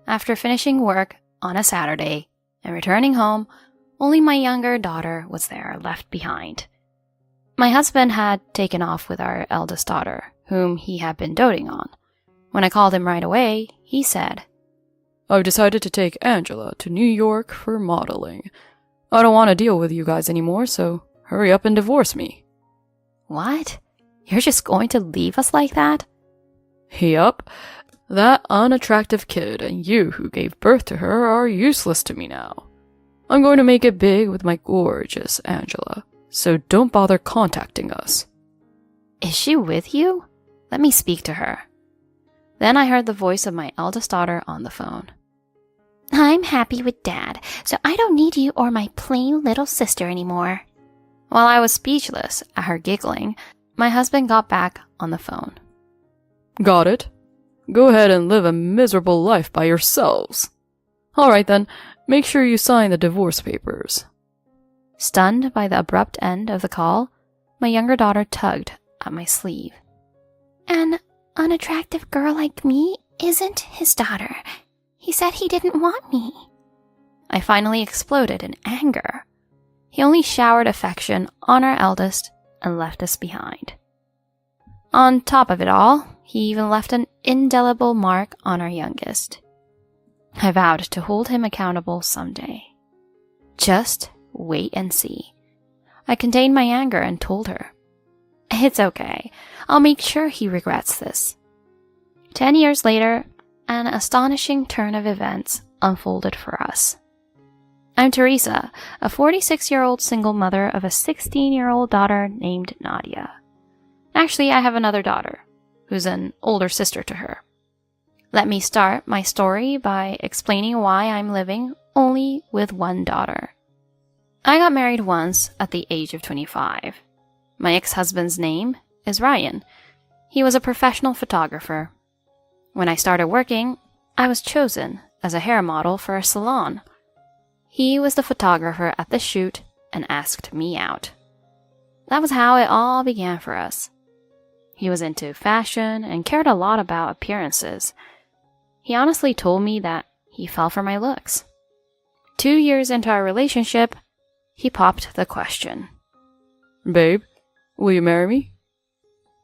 After finishing work on a Saturday and returning home, only my younger daughter was there, left behind. My husband had taken off with our eldest daughter, whom he had been doting on. When I called him right away, he said, "I've decided to take Angela to New York for modeling. I don't want to deal with you guys anymore, so hurry up and divorce me." "What? You're just going to leave us like that?" "Yup. That unattractive kid and you who gave birth to her are useless to me now. I'm going to make it big with my gorgeous Angela, so don't bother contacting us." "Is she with you? Let me speak to her." Then I heard the voice of my eldest daughter on the phone. "I'm happy with Dad, so I don't need you or my plain little sister anymore." While I was speechless at her giggling, my husband got back on the phone. "Got it? Go ahead and live a miserable life by yourselves. All right then, make sure you sign the divorce papers." Stunned by the abrupt end of the call, my younger daughter tugged at my sleeve. "An unattractive girl like me isn't his daughter. He said he didn't want me." I finally exploded in anger. He only showered affection on our eldest and left us behind. On top of it all, he even left an indelible mark on our youngest. I vowed to hold him accountable someday. "Just wait and see." I contained my anger and told her, "It's okay. I'll make sure he regrets this." 10 years later, an astonishing turn of events unfolded for us. I'm Teresa, a 46-year-old single mother of a 16-year-old daughter named Nadia. Actually, I have another daughter, who's an older sister to her. Let me start my story by explaining why I'm living only with one daughter. I got married once at the age of 25. My ex-husband's name is Ryan. He was a professional photographer. When I started working, I was chosen as a hair model for a salon. He was the photographer at the shoot and asked me out. That was how it all began for us. He was into fashion and cared a lot about appearances. He honestly told me that he fell for my looks. 2 years into our relationship, he popped the question. "Babe, will you marry me?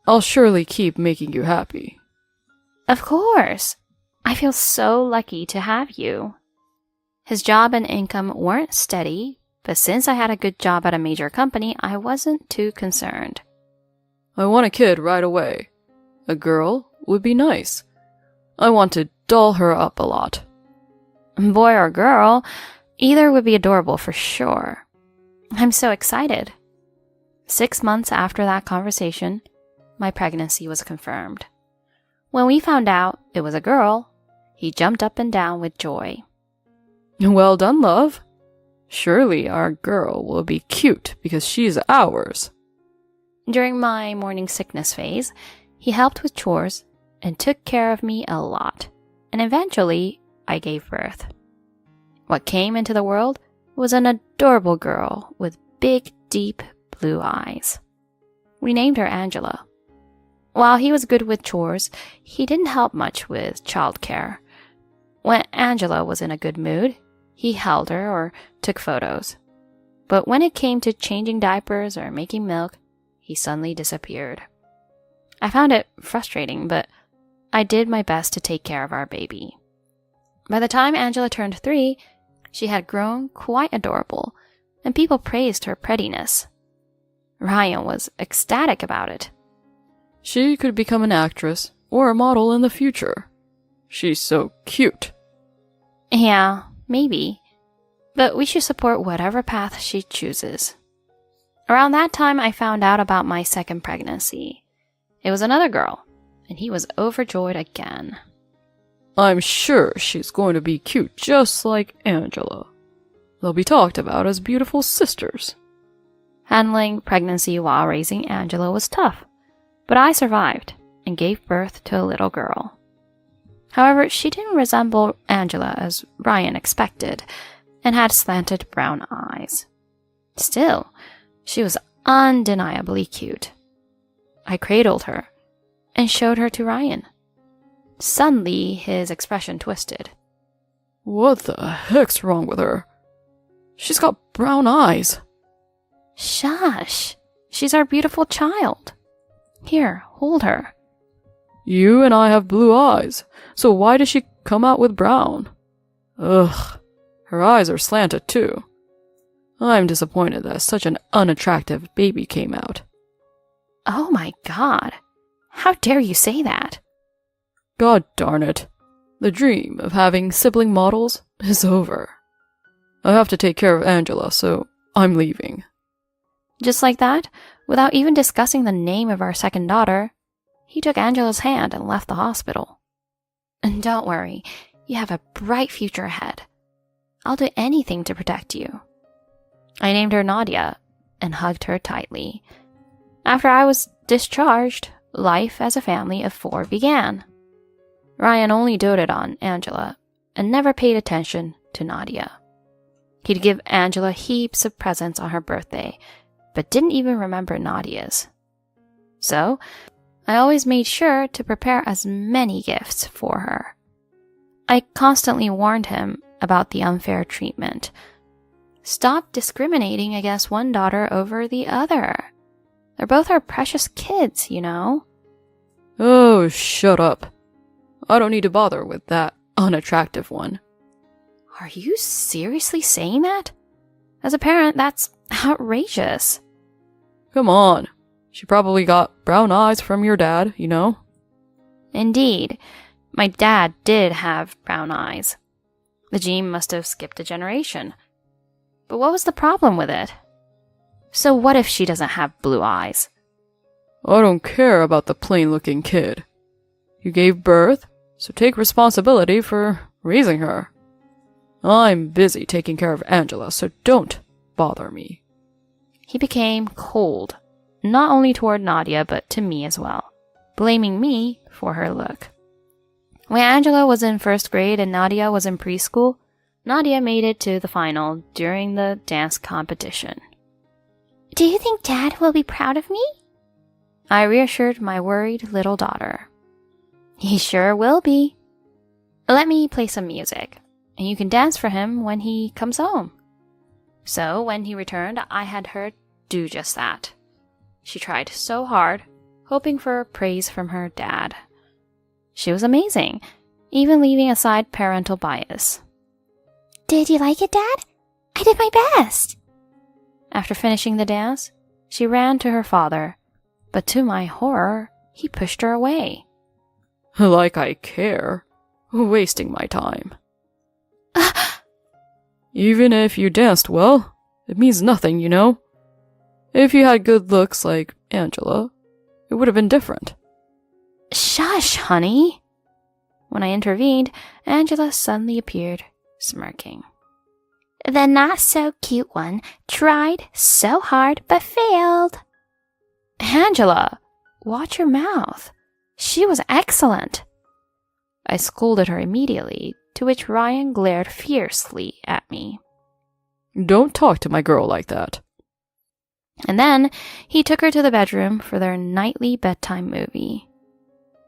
I'll surely keep making you happy." "Of course. I feel so lucky to have you." His job and income weren't steady, but since I had a good job at a major company, I wasn't too concerned. "I want a kid right away. A girl would be nice. I want to doll her up a lot." "Boy or girl, either would be adorable for sure." I'm so excited. 6 months after that conversation, my pregnancy was confirmed. When we found out it was a girl, he jumped up and down with joy. "Well done, love. Surely our girl will be cute because she's ours." During my morning sickness phase, he helped with chores and took care of me a lot, and eventually I gave birth. What came into the world was an adorable girl with big, deep blue eyes. We named her Angela. While he was good with chores, he didn't help much with childcare. When Angela was in a good mood, he held her or took photos. But when it came to changing diapers or making milk, he suddenly disappeared. I found it frustrating, but I did my best to take care of our baby. By the time Angela turned 3, she had grown quite adorable, and people praised her prettiness. Ryan was ecstatic about it. "She could become an actress or a model in the future. She's so cute." Yeah, maybe. But we should support whatever path she chooses. Around that time, I found out about my second pregnancy. It was another girl, and he was overjoyed again. "I'm sure she's going to be cute just like Angela. They'll be talked about as beautiful sisters." Handling pregnancy while raising Angela was tough, but I survived and gave birth to a little girl. However, she didn't resemble Angela as Ryan expected and had slanted brown eyes. Still, she was undeniably cute. I cradled her and showed her to Ryan. Suddenly, his expression twisted. What the heck's wrong with her? She's got brown eyes. Shush. She's our beautiful child. Here, hold her. You and I have blue eyes, so why does she come out with brown? Ugh, her eyes are slanted too. I'm disappointed that such an unattractive baby came out. Oh my god. How dare you say that? God darn it. The dream of having sibling models is over. I have to take care of Angela, so I'm leaving. Just like that, without even discussing the name of our second daughter, he took Angela's hand and left the hospital. And don't worry, you have a bright future ahead. I'll do anything to protect you. I named her Nadia and hugged her tightly. After I was discharged, life as a family of 4 began. Ryan only doted on Angela and never paid attention to Nadia. He'd give Angela heaps of presents on her birthday, but didn't even remember Nadia's. So, I always made sure to prepare as many gifts for her. I constantly warned him about the unfair treatment. Stop discriminating against one daughter over the other. They're both our precious kids, you know? Oh, shut up. I don't need to bother with that unattractive one. Are you seriously saying that? As a parent, that's outrageous. Come on. She probably got brown eyes from your dad, you know? Indeed. My dad did have brown eyes. The gene must have skipped a generation. But what was the problem with it? So what if she doesn't have blue eyes? I don't care about the plain-looking kid. You gave birth, so take responsibility for raising her. I'm busy taking care of Angela, so don't bother me. He became cold, not only toward Nadia, but to me as well, blaming me for her look. When Angela was in 1st grade and Nadia was in preschool, Nadia made it to the final during the dance competition. Do you think Dad will be proud of me? I reassured my worried little daughter. He sure will be. Let me play some music, and you can dance for him when he comes home. So when he returned, I had her do just that. She tried so hard, hoping for praise from her dad. She was amazing, even leaving aside parental bias. Did you like it, Dad? I did my best. After finishing the dance, she ran to her father, but to my horror, he pushed her away. Like I care. Wasting my time. Even if you danced well, it means nothing, you know? If you had good looks like Angela, it would have been different. Shush, honey. When I intervened, Angela suddenly appeared, smirking. The not-so-cute one tried so hard but failed. Angela, watch your mouth. She was excellent. I scolded her immediately, to which Ryan glared fiercely at me. Don't talk to my girl like that. And then he took her to the bedroom for their nightly bedtime movie.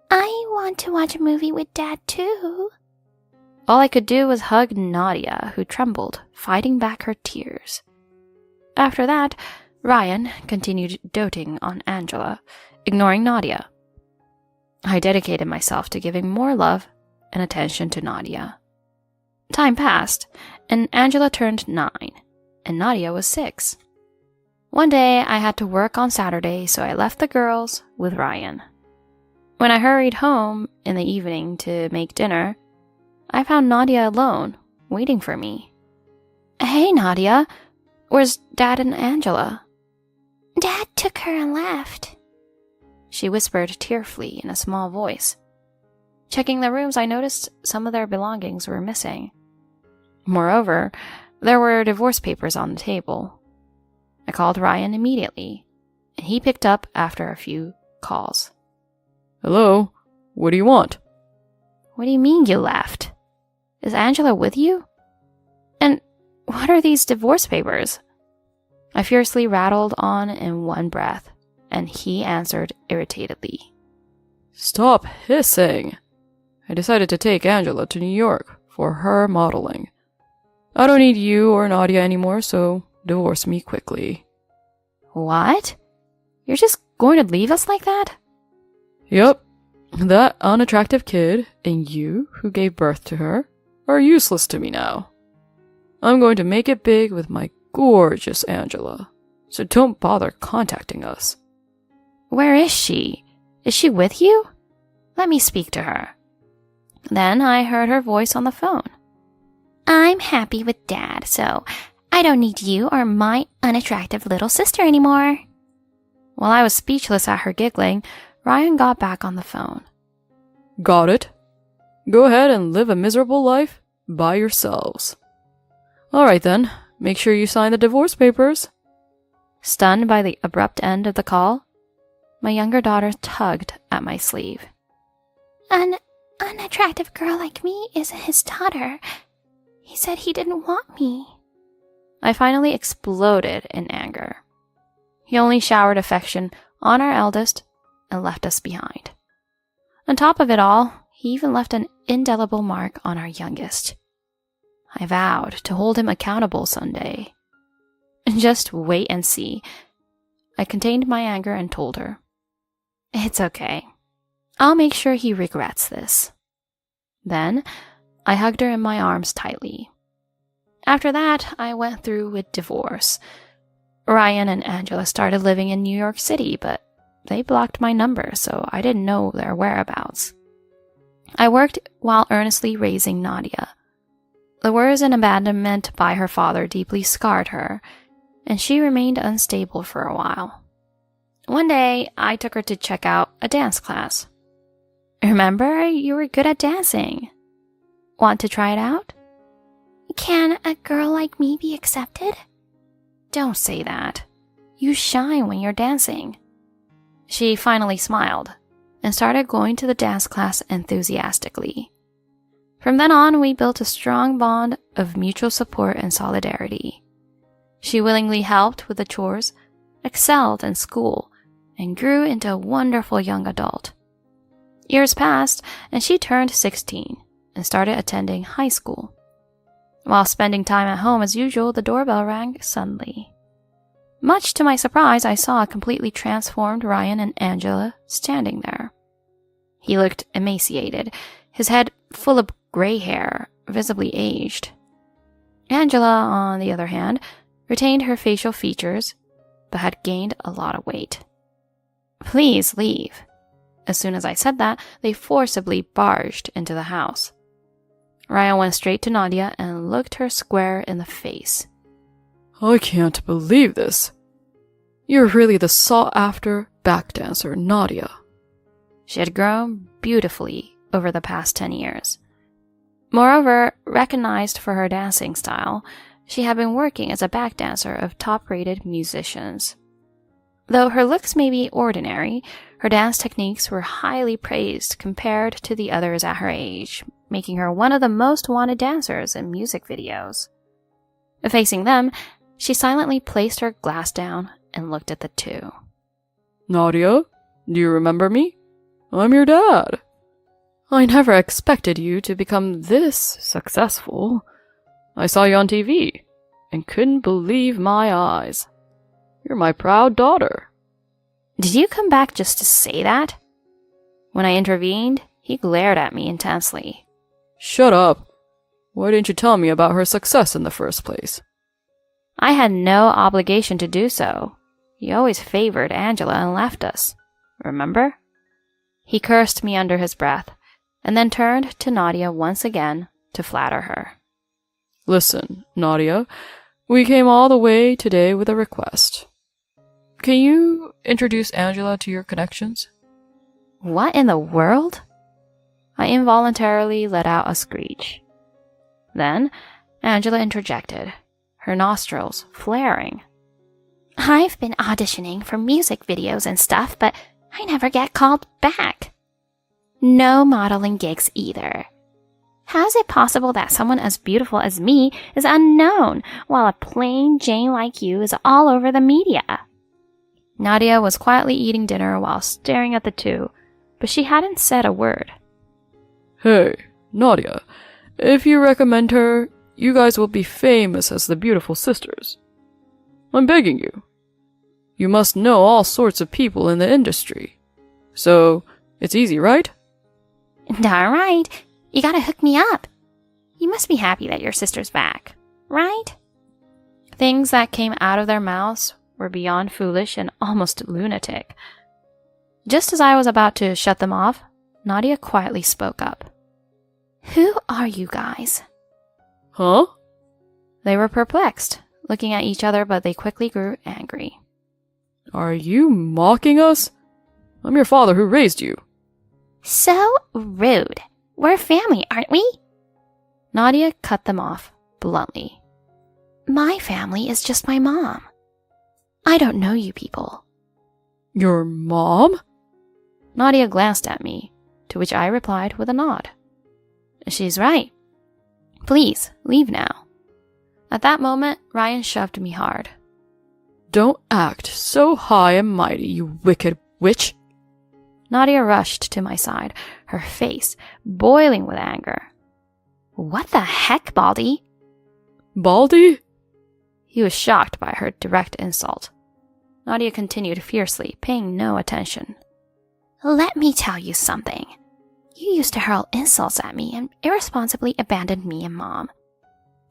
I want to watch a movie with Dad too. All I could do was hug Nadia, who trembled, fighting back her tears. After that, Ryan continued doting on Angela, ignoring Nadia. I dedicated myself to giving more love and attention to Nadia. Time passed, and Angela turned 9, and Nadia was 6. One day, I had to work on Saturday, so I left the girls with Ryan. When I hurried home in the evening to make dinner, I found Nadia alone, waiting for me. Hey, Nadia, where's Dad and Angela? Dad took her and left, she whispered tearfully in a small voice. Checking the rooms, I noticed some of their belongings were missing. Moreover, there were divorce papers on the table. I called Ryan immediately, and he picked up after a few calls. Hello? What do you want? What do you mean you left? Is Angela with you? And what are these divorce papers? I fiercely rattled on in one breath, and he answered irritatedly. Stop hissing. I decided to take Angela to New York for her modeling. I don't need you or Nadia anymore, so divorce me quickly. What? You're just going to leave us like that? Yep. That unattractive kid and you who gave birth to her are useless to me now. I'm going to make it big with my gorgeous Angela, so don't bother contacting us. Where is she? Is she with you? Let me speak to her. Then I heard her voice on the phone. I'm happy with Dad, so I don't need you or my unattractive little sister anymore. While I was speechless at her giggling, Ryan got back on the phone. Got it. Go ahead and live a miserable life by yourselves. Alright then, make sure you sign the divorce papers. Stunned by the abrupt end of the call, my younger daughter tugged at my sleeve. An unattractive girl like me isn't his daughter. He said he didn't want me. I finally exploded in anger. He only showered affection on our eldest and left us behind. On top of it all, he even left an indelible mark on our youngest. I vowed to hold him accountable someday. Just wait and see. I contained my anger and told her, It's okay. I'll make sure he regrets this. Then, I hugged her in my arms tightly. After that, I went through with divorce. Ryan and Angela started living in New York City, but they blocked my number, so I didn't know their whereabouts. I worked while earnestly raising Nadia. The words and abandonment by her father deeply scarred her, and she remained unstable for a while. One day, I took her to check out a dance class. Remember, you were good at dancing. Want to try it out? Can a girl like me be accepted? Don't say that. You shine when you're dancing. She finally smiled and started going to the dance class enthusiastically. From then on, we built a strong bond of mutual support and solidarity. She willingly helped with the chores, excelled in school, and grew into a wonderful young adult. Years passed, and she turned 16 and started attending high school. While spending time at home as usual, the doorbell rang suddenly. Much to my surprise, I saw a completely transformed Ryan and Angela standing there. He looked emaciated, his head full of gray hair, visibly aged. Angela, on the other hand, retained her facial features, but had gained a lot of weight. Please leave. As soon as I said that, they forcibly barged into the house. Ryan went straight to Nadia and looked her square in the face. I can't believe this. You're really the sought-after backdancer, Nadia. She had grown beautifully over the past 10 years. Moreover, recognized for her dancing style, she had been working as a backdancer of top-rated musicians. Though her looks may be ordinary, her dance techniques were highly praised compared to the others at her age, making her one of the most wanted dancers in music videos. Facing them, she silently placed her glass down and looked at the two. Nadia, do you remember me? I'm your dad. I never expected you to become this successful. I saw you on TV and couldn't believe my eyes. You're my proud daughter. Did you come back just to say that? When I intervened, he glared at me intensely. Shut up. Why didn't you tell me about her success in the first place? I had no obligation to do so. He always favored Angela and left us. Remember? He cursed me under his breath, and then turned to Nadia once again to flatter her. Listen, Nadia, we came all the way today with a request. Can you introduce Angela to your connections? What in the world? I involuntarily let out a screech. Then, Angela interjected, her nostrils flaring. I've been auditioning for music videos and stuff, but I never get called back. No modeling gigs either. How is it possible that someone as beautiful as me is unknown, while a plain Jane like you is all over the media? Nadia was quietly eating dinner while staring at the two, but she hadn't said a word. Hey, Nadia, If you recommend her, you guys will be famous as the beautiful sisters. I'm begging you. You must know all sorts of people in the industry. So, it's easy, right? Darn right. You gotta hook me up. You must be happy that your sister's back, right? Things that came out of their mouths were beyond foolish and almost lunatic. Just as I was about to shut them off, Nadia quietly spoke up. Who are you guys? Huh? They were perplexed, looking at each other, but they quickly grew angry. Are you mocking us? I'm your father who raised you. So rude. We're family, aren't we? Nadia cut them off bluntly. My family is just my mom. I don't know you people. Your mom? Nadia glanced at me, to which I replied with a nod. She's right. Please, leave now. At that moment, Ryan shoved me hard. Don't act so high and mighty, you wicked witch. Nadia rushed to my side, her face boiling with anger. What the heck, Baldy? Baldy? He was shocked by her direct insult. Nadia continued fiercely, paying no attention. Let me tell you something. You used to hurl insults at me and irresponsibly abandoned me and Mom.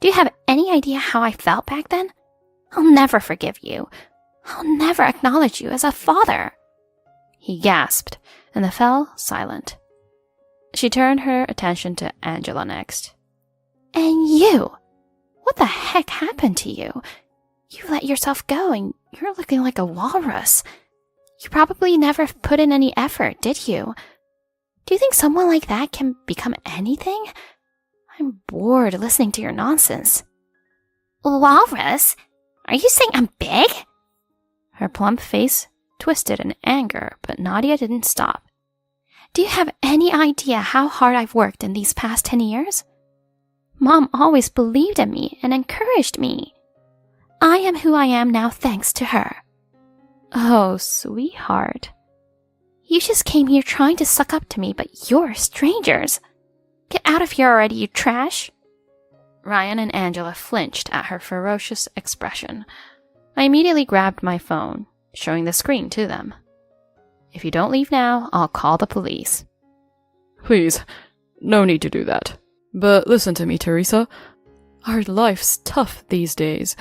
Do you have any idea how I felt back then? I'll never forgive you. I'll never acknowledge you as a father. He gasped and fell silent. She turned her attention to Angela next. And you? What the heck happened to you? You let yourself go and you're looking like a walrus. You probably never put in any effort, did you? Do you think someone like that can become anything? I'm bored listening to your nonsense. Walrus? Are you saying I'm big? Her plump face twisted in anger, but Nadia didn't stop. Do you have any idea how hard I've worked in these past 10 years? Mom always believed in me and encouraged me. I am who I am now thanks to her. Oh, sweetheart. You just came here trying to suck up to me, but you're strangers. Get out of here already, you trash. Ryan and Angela flinched at her ferocious expression. I immediately grabbed my phone, showing the screen to them. If you don't leave now, I'll call the police. Please, no need to do that. But listen to me, Teresa. Our life's tough these days.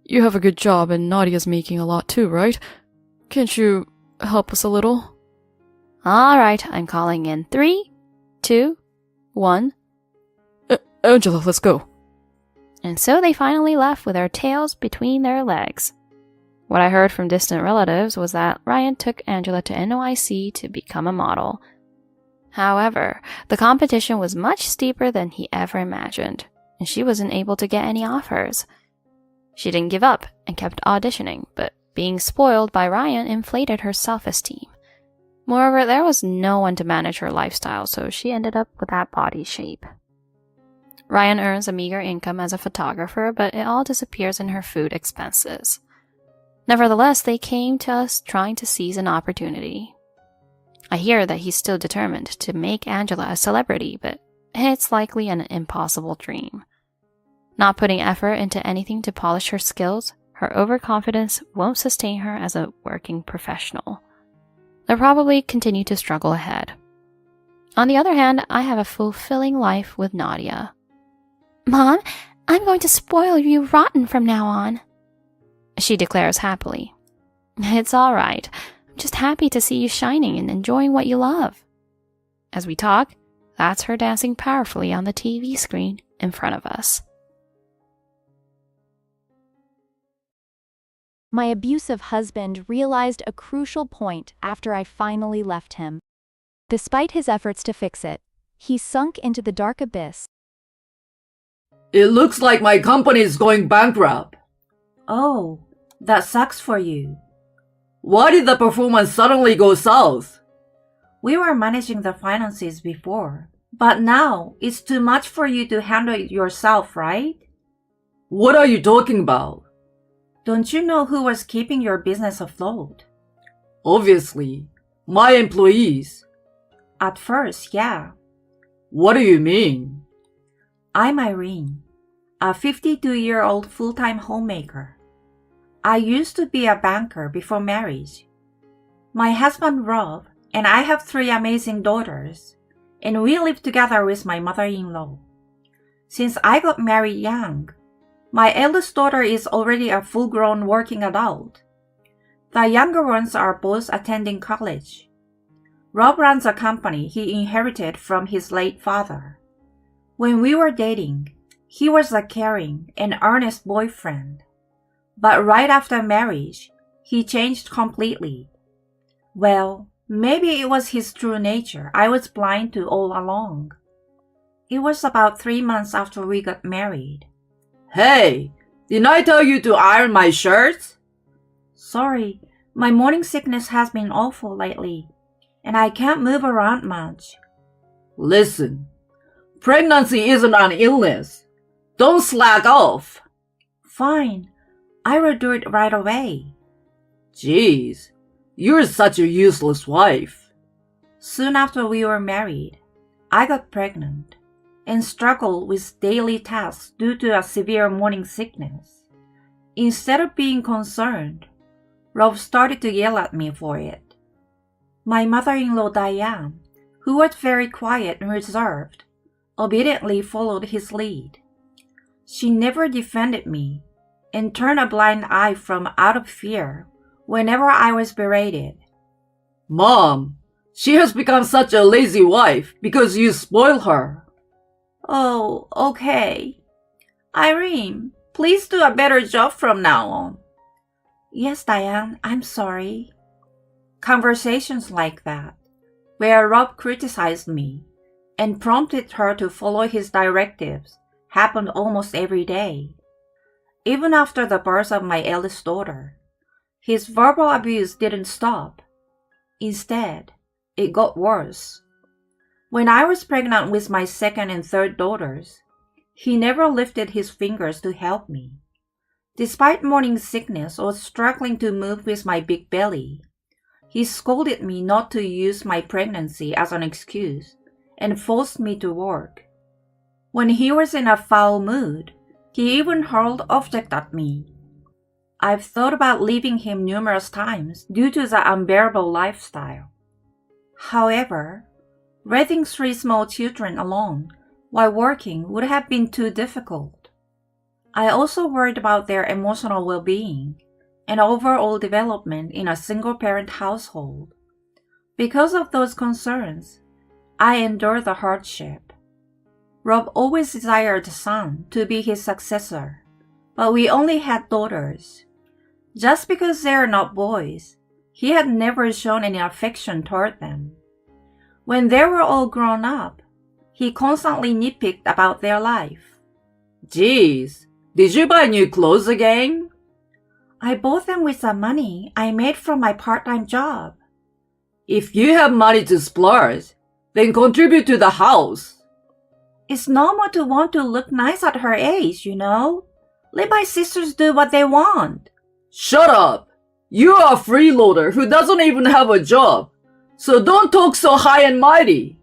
You have a good job and Nadia's making a lot too, right? Can't you help us a little? All right, I'm calling in 3, 2, 1. Angela, let's go. And so they finally left with their tails between their legs. What I heard from distant relatives was that Ryan took Angela to NYC to become a model. However, the competition was much steeper than he ever imagined, and she wasn't able to get any offers. She didn't give up and kept auditioning, but being spoiled by Ryan inflated her self-esteem. Moreover, there was no one to manage her lifestyle, so she ended up with that body shape. Ryan earns a meager income as a photographer, but it all disappears in her food expenses. Nevertheless, they came to us trying to seize an opportunity. I hear that he's still determined to make Angela a celebrity, but it's likely an impossible dream. Not putting effort into anything to polish her skills, her overconfidence won't sustain her as a working professional. They'll probably continue to struggle ahead. On the other hand, I have a fulfilling life with Nadia. Mom, I'm going to spoil you rotten from now on, she declares happily. It's all right. I'm just happy to see you shining and enjoying what you love. As we talk, that's her dancing powerfully on the TV screen in front of us. My abusive husband realized a crucial point after I finally left him. Despite his efforts to fix it, he sunk into the dark abyss. It looks like my company is going bankrupt. Oh, that sucks for you. Why did the performance suddenly go south? We were managing the finances before, but now it's too much for you to handle it yourself, right? What are you talking about? Don't you know who was keeping your business afloat? Obviously, my employees. At first, yeah. What do you mean? I'm Irene, a 52-year-old full-time homemaker. I used to be a banker before marriage. My husband Rob and I have 3 amazing daughters, and we live together with my mother-in-law. Since I got married young, my eldest daughter is already a full-grown working adult. The younger ones are both attending college. Rob runs a company he inherited from his late father. When we were dating, he was a caring and earnest boyfriend. But right after marriage, he changed completely. Well, maybe it was his true nature I was blind to all along. It was about 3 months after we got married. Hey, didn't I tell you to iron my shirts? Sorry, my morning sickness has been awful lately, and I can't move around much. Listen, pregnancy isn't an illness. Don't slack off. Fine, I will do it right away. Jeez, you're such a useless wife. Soon after we were married, I got pregnant and struggled with daily tasks due to a severe morning sickness. Instead of being concerned, Rob started to yell at me for it. My mother-in-law Diane, who was very quiet and reserved, obediently followed his lead. She never defended me and turned a blind eye from out of fear whenever I was berated. Mom, she has become such a lazy wife because you spoil her. Oh, okay. Irene, please do a better job from now on. Yes, Diane, I'm sorry. Conversations like that, where Rob criticized me and prompted her to follow his directives, happened almost every day. Even after the birth of my eldest daughter, his verbal abuse didn't stop. Instead, it got worse. When I was pregnant with my second and third daughters, he never lifted his fingers to help me. Despite morning sickness or struggling to move with my big belly, he scolded me not to use my pregnancy as an excuse and forced me to work. When he was in a foul mood, he even hurled objects at me. I've thought about leaving him numerous times due to the unbearable lifestyle. However, raising 3 small children alone while working would have been too difficult. I also worried about their emotional well-being and overall development in a single-parent household. Because of those concerns, I endured the hardship. Rob always desired a son to be his successor, but we only had daughters. Just because they are not boys, he had never shown any affection toward them. When they were all grown up, he constantly nitpicked about their life. Jeez, did you buy new clothes again? I bought them with the money I made from my part-time job. If you have money to splurge, then contribute to the house. It's normal to want to look nice at her age, you know. Let my sisters do what they want. Shut up! You are a freeloader who doesn't even have a job, so don't talk so high and mighty.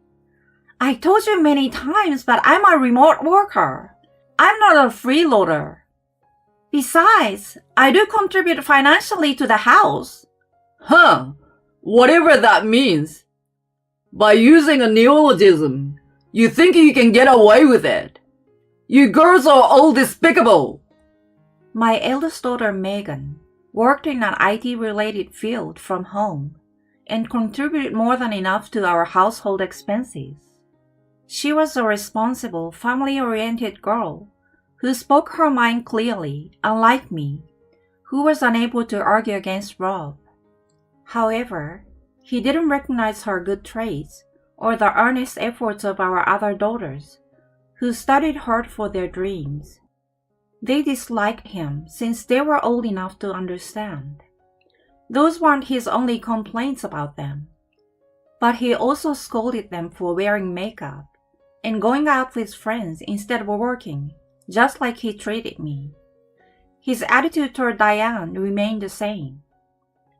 I told you many times, but I'm a remote worker. I'm not a freeloader. Besides, I do contribute financially to the house. Huh, whatever that means. By using a neologism, you think you can get away with it. You girls are all despicable. My eldest daughter, Megan, worked in an IT-related field from home and contributed more than enough to our household expenses. She was a responsible, family-oriented girl who spoke her mind clearly, unlike me, who was unable to argue against Rob. However, he didn't recognize her good traits or the earnest efforts of our other daughters, who studied hard for their dreams. They disliked him since they were old enough to understand. Those weren't his only complaints about them, but he also scolded them for wearing makeup and going out with friends instead of working, just like he treated me. His attitude toward Diane remained the same.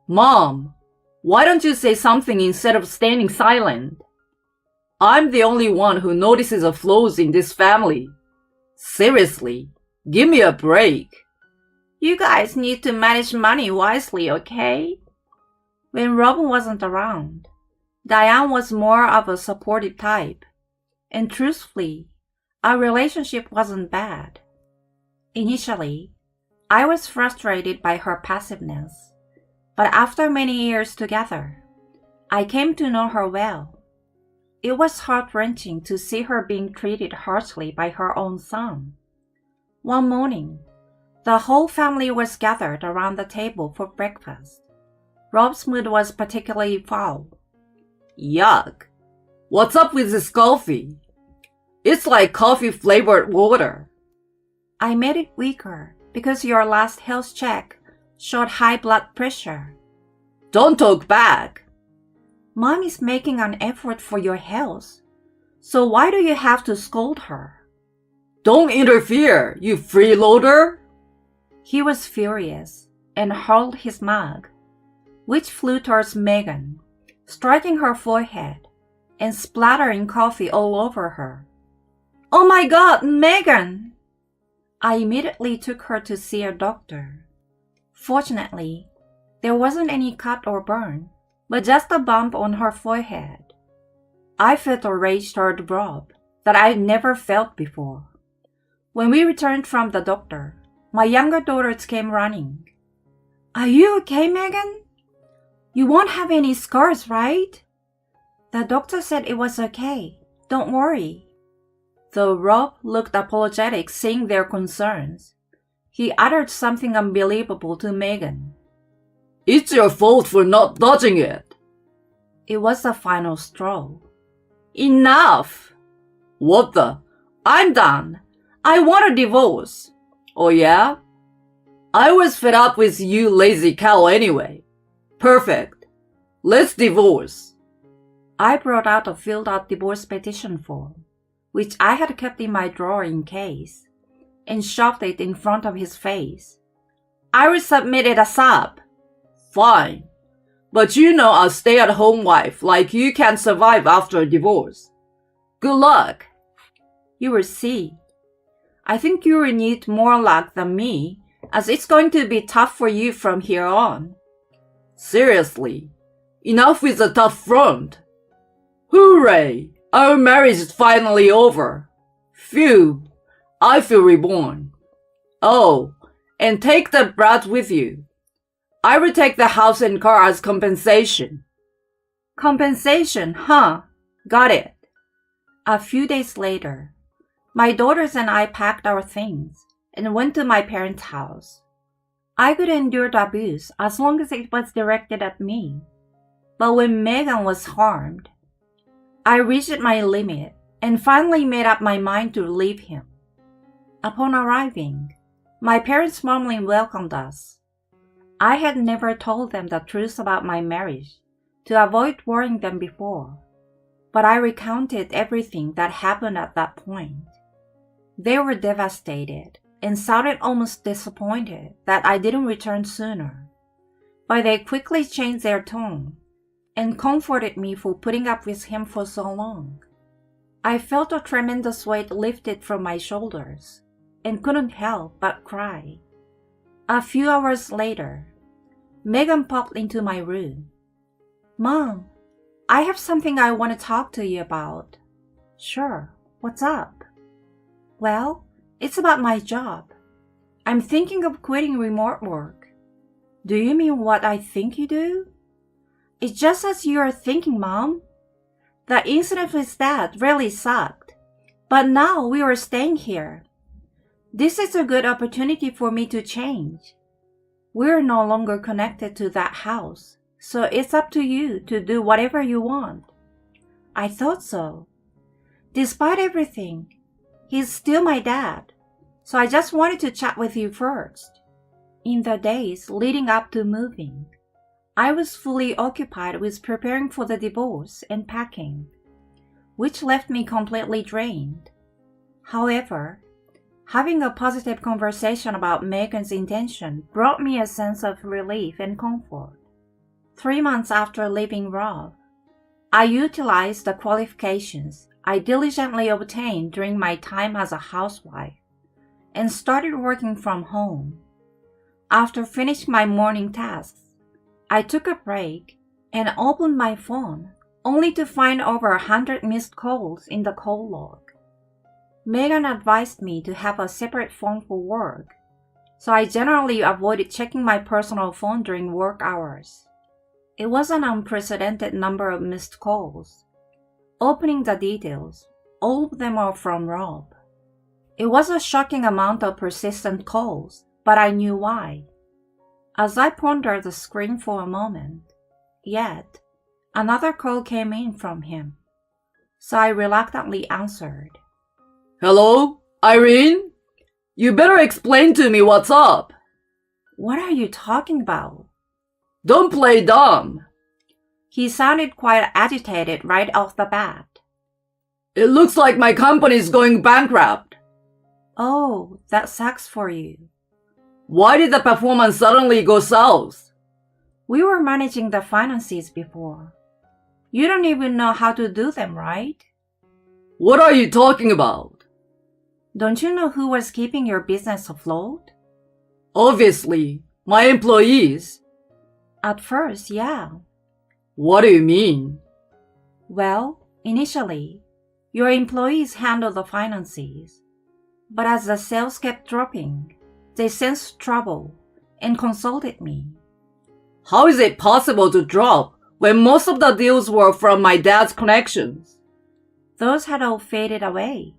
Mom, why don't you say something instead of standing silent? I'm the only one who notices the flaws in this family. Seriously, give me a break. You guys need to manage money wisely, okay? When Robin wasn't around, Diane was more of a supportive type. And truthfully, our relationship wasn't bad. Initially, I was frustrated by her passiveness, but after many years together, I came to know her well. It was heart-wrenching to see her being treated harshly by her own son. One morning, the whole family was gathered around the table for breakfast. Rob's mood was particularly foul. Yuck. What's up with this coffee? It's like coffee-flavored water. I made it weaker because your last health check showed high blood pressure. Don't talk back. Mom is making an effort for your health, so why do you have to scold her? Don't interfere, you freeloader. He was furious and hurled his mug, which flew towards Megan, striking her forehead and splattering coffee all over her. Oh my God, Megan! I immediately took her to see a doctor. Fortunately, there wasn't any cut or burn, but just a bump on her forehead. I felt a rage toward Rob that I'd never felt before. When we returned from the doctor, my younger daughters came running. Are you okay, Megan? You won't have any scars, right? The doctor said it was okay. Don't worry. Though Rob looked apologetic seeing their concerns, he uttered something unbelievable to Megan. It's your fault for not dodging it. It was the final straw. Enough! What the? I'm done. I want a divorce. Oh yeah? I was fed up with you lazy cow anyway. Perfect. Let's divorce. I brought out a filled-out divorce petition form, which I had kept in my drawer in case, and shoved it in front of his face. I will submit it ASAP. Fine. But you know a stay-at-home wife like you can't survive after a divorce. Good luck. You will see. I think you will need more luck than me, as it's going to be tough for you from here on. Seriously, enough with the tough front. Hooray! Our marriage is finally over. Phew, I feel reborn. Oh, and take the brat with you. I will take the house and car as compensation. Compensation, huh? Got it. A few days later, my daughters and I packed our things and went to my parents' house. I could endure the abuse as long as it was directed at me. But when Megan was harmed, I reached my limit and finally made up my mind to leave him. Upon arriving, my parents warmly welcomed us. I had never told them the truth about my marriage to avoid worrying them before, but I recounted everything that happened at that point. They were devastated and sounded almost disappointed that I didn't return sooner, but they quickly changed their tone and comforted me for putting up with him for so long. I felt a tremendous weight lifted from my shoulders and couldn't help but cry. A few hours later, Megan popped into my room. Mom, I have something I want to talk to you about. Sure, what's up? Well, it's about my job. I'm thinking of quitting remote work. Do you mean what I think you do? It's just as you are thinking, Mom. The incident with Dad really sucked, but now we are staying here. This is a good opportunity for me to change. We're no longer connected to that house, so it's up to you to do whatever you want. I thought so. Despite everything, he's still my dad, so I just wanted to chat with you first. In the days leading up to moving, I was fully occupied with preparing for the divorce and packing, which left me completely drained. However, having a positive conversation about Megan's intention brought me a sense of relief and comfort. 3 months after leaving Rob, I utilized the qualifications I diligently obtained during my time as a housewife and started working from home. After finishing my morning tasks, I took a break and opened my phone, only to find over 100 missed calls in the call log. Megan advised me to have a separate phone for work, so I generally avoided checking my personal phone during work hours. It was an unprecedented number of missed calls. Opening the details, all of them are from Rob. It was a shocking amount of persistent calls, but I knew why. As I pondered the screen for a moment, yet another call came in from him, so I reluctantly answered. Hello, Irene? You better explain to me what's up. What are you talking about? Don't play dumb. He sounded quite agitated right off the bat. It looks like my company's going bankrupt. Oh, that sucks for you. Why did the performance suddenly go south? We were managing the finances before. You don't even know how to do them, right? What are you talking about? Don't you know who was keeping your business afloat? Obviously, my employees. At first, yeah. What do you mean? Well, initially, your employees handled the finances. But as the sales kept dropping, they sensed trouble and consulted me. How is it possible to drop when most of the deals were from my dad's connections? Those had all faded away.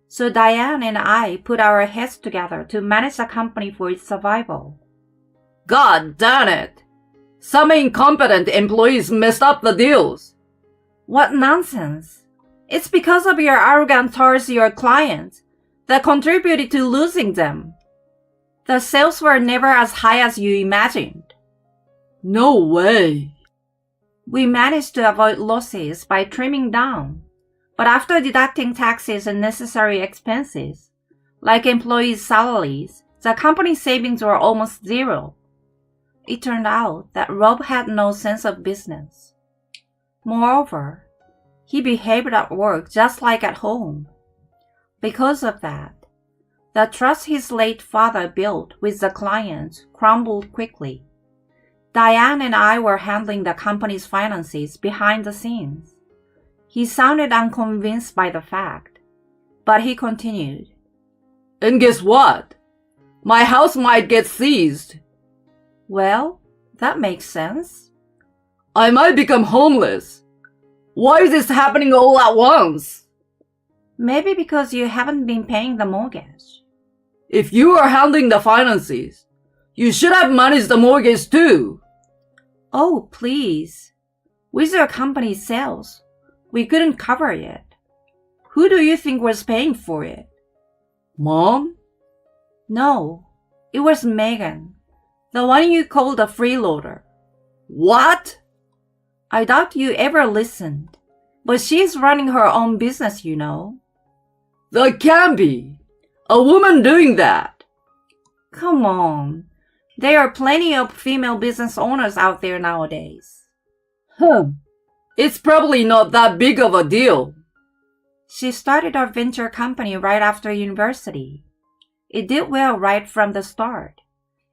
So Diane and I put our heads together to manage the company for its survival. God damn it! Some incompetent employees messed up the deals. What nonsense! It's because of your arrogance towards your clients that contributed to losing them. The sales were never as high as you imagined. No way. We managed to avoid losses by trimming down, but after deducting taxes and necessary expenses, like employees' salaries, the company's savings were almost zero. It turned out that Rob had no sense of business. Moreover, he behaved at work just like at home. Because of that, the trust his late father built with the clients crumbled quickly. Diane and I were handling the company's finances behind the scenes. He sounded unconvinced by the fact, but he continued. And guess what? My house might get seized. Well, that makes sense. I might become homeless. Why is this happening all at once? Maybe because you haven't been paying the mortgage. If you are handling the finances, you should have managed the mortgage too. Oh, please. With your company's sales, we couldn't cover it. Who do you think was paying for it? Mom? No, it was Megan, the one you called a freeloader. What? I doubt you ever listened, but she's running her own business, you know. That can't be. A woman doing that. Come on. There are plenty of female business owners out there nowadays. It's probably not that big of a deal. She started our venture company right after university. It did well right from the start,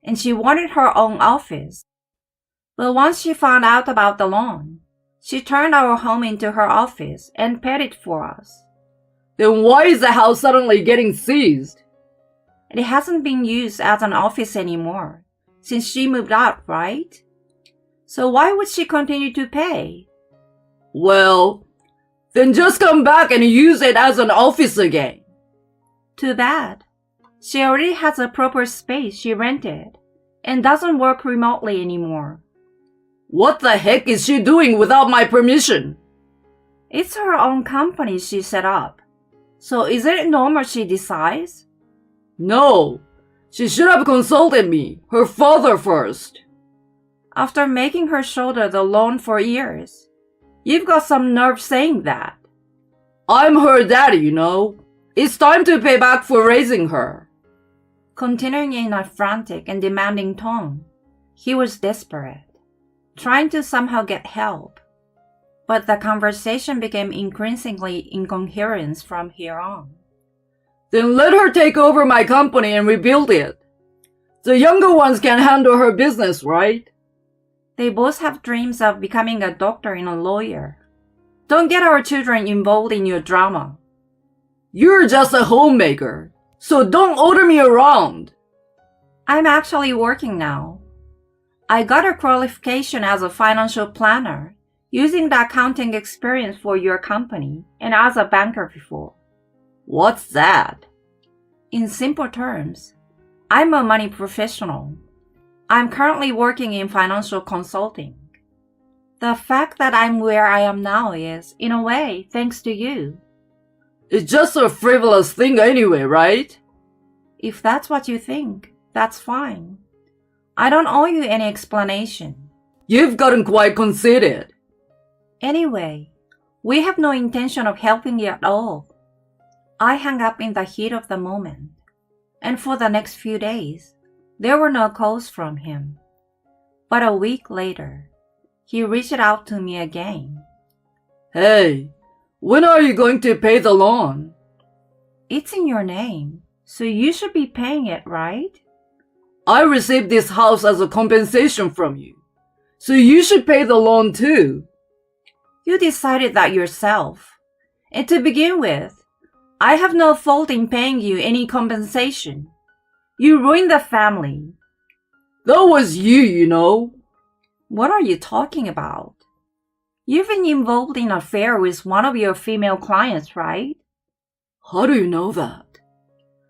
and she wanted her own office. But once she found out about the loan, she turned our home into her office and paid it for us. Then why is the house suddenly getting seized? It hasn't been used as an office anymore since she moved out, right? So why would she continue to pay? Well, then just come back and use it as an office again. Too bad. She already has a proper space she rented and doesn't work remotely anymore. What the heck is she doing without my permission? It's her own company she set up. So is it normal she decides? No, she should have consulted me, her father first. After making her shoulder the loan for years, you've got some nerve saying that. I'm her daddy, you know. It's time to pay back for raising her. Continuing in a frantic and demanding tone, he was desperate, trying to somehow get help. But the conversation became increasingly incoherent from here on. Then let her take over my company and rebuild it. The younger ones can handle her business, right? They both have dreams of becoming a doctor and a lawyer. Don't get our children involved in your drama. You're just a homemaker, so don't order me around. I'm actually working now. I got a qualification as a financial planner, using the accounting experience for your company and as a banker before. What's that? In simple terms, I'm a money professional. I'm currently working in financial consulting. The fact that I'm where I am now is, in a way, thanks to you. It's just a frivolous thing anyway, right? If that's what you think, that's fine. I don't owe you any explanation. You've gotten quite conceited. Anyway, we have no intention of helping you at all. I hung up in the heat of the moment, and for the next few days, there were no calls from him. But a week later, he reached out to me again. Hey, when are you going to pay the loan? It's in your name, so you should be paying it, right? I received this house as a compensation from you, so you should pay the loan too. You decided that yourself. And to begin with, I have no fault in paying you any compensation. You ruined the family. That was you, you know. What are you talking about? You've been involved in an affair with one of your female clients, right? How do you know that?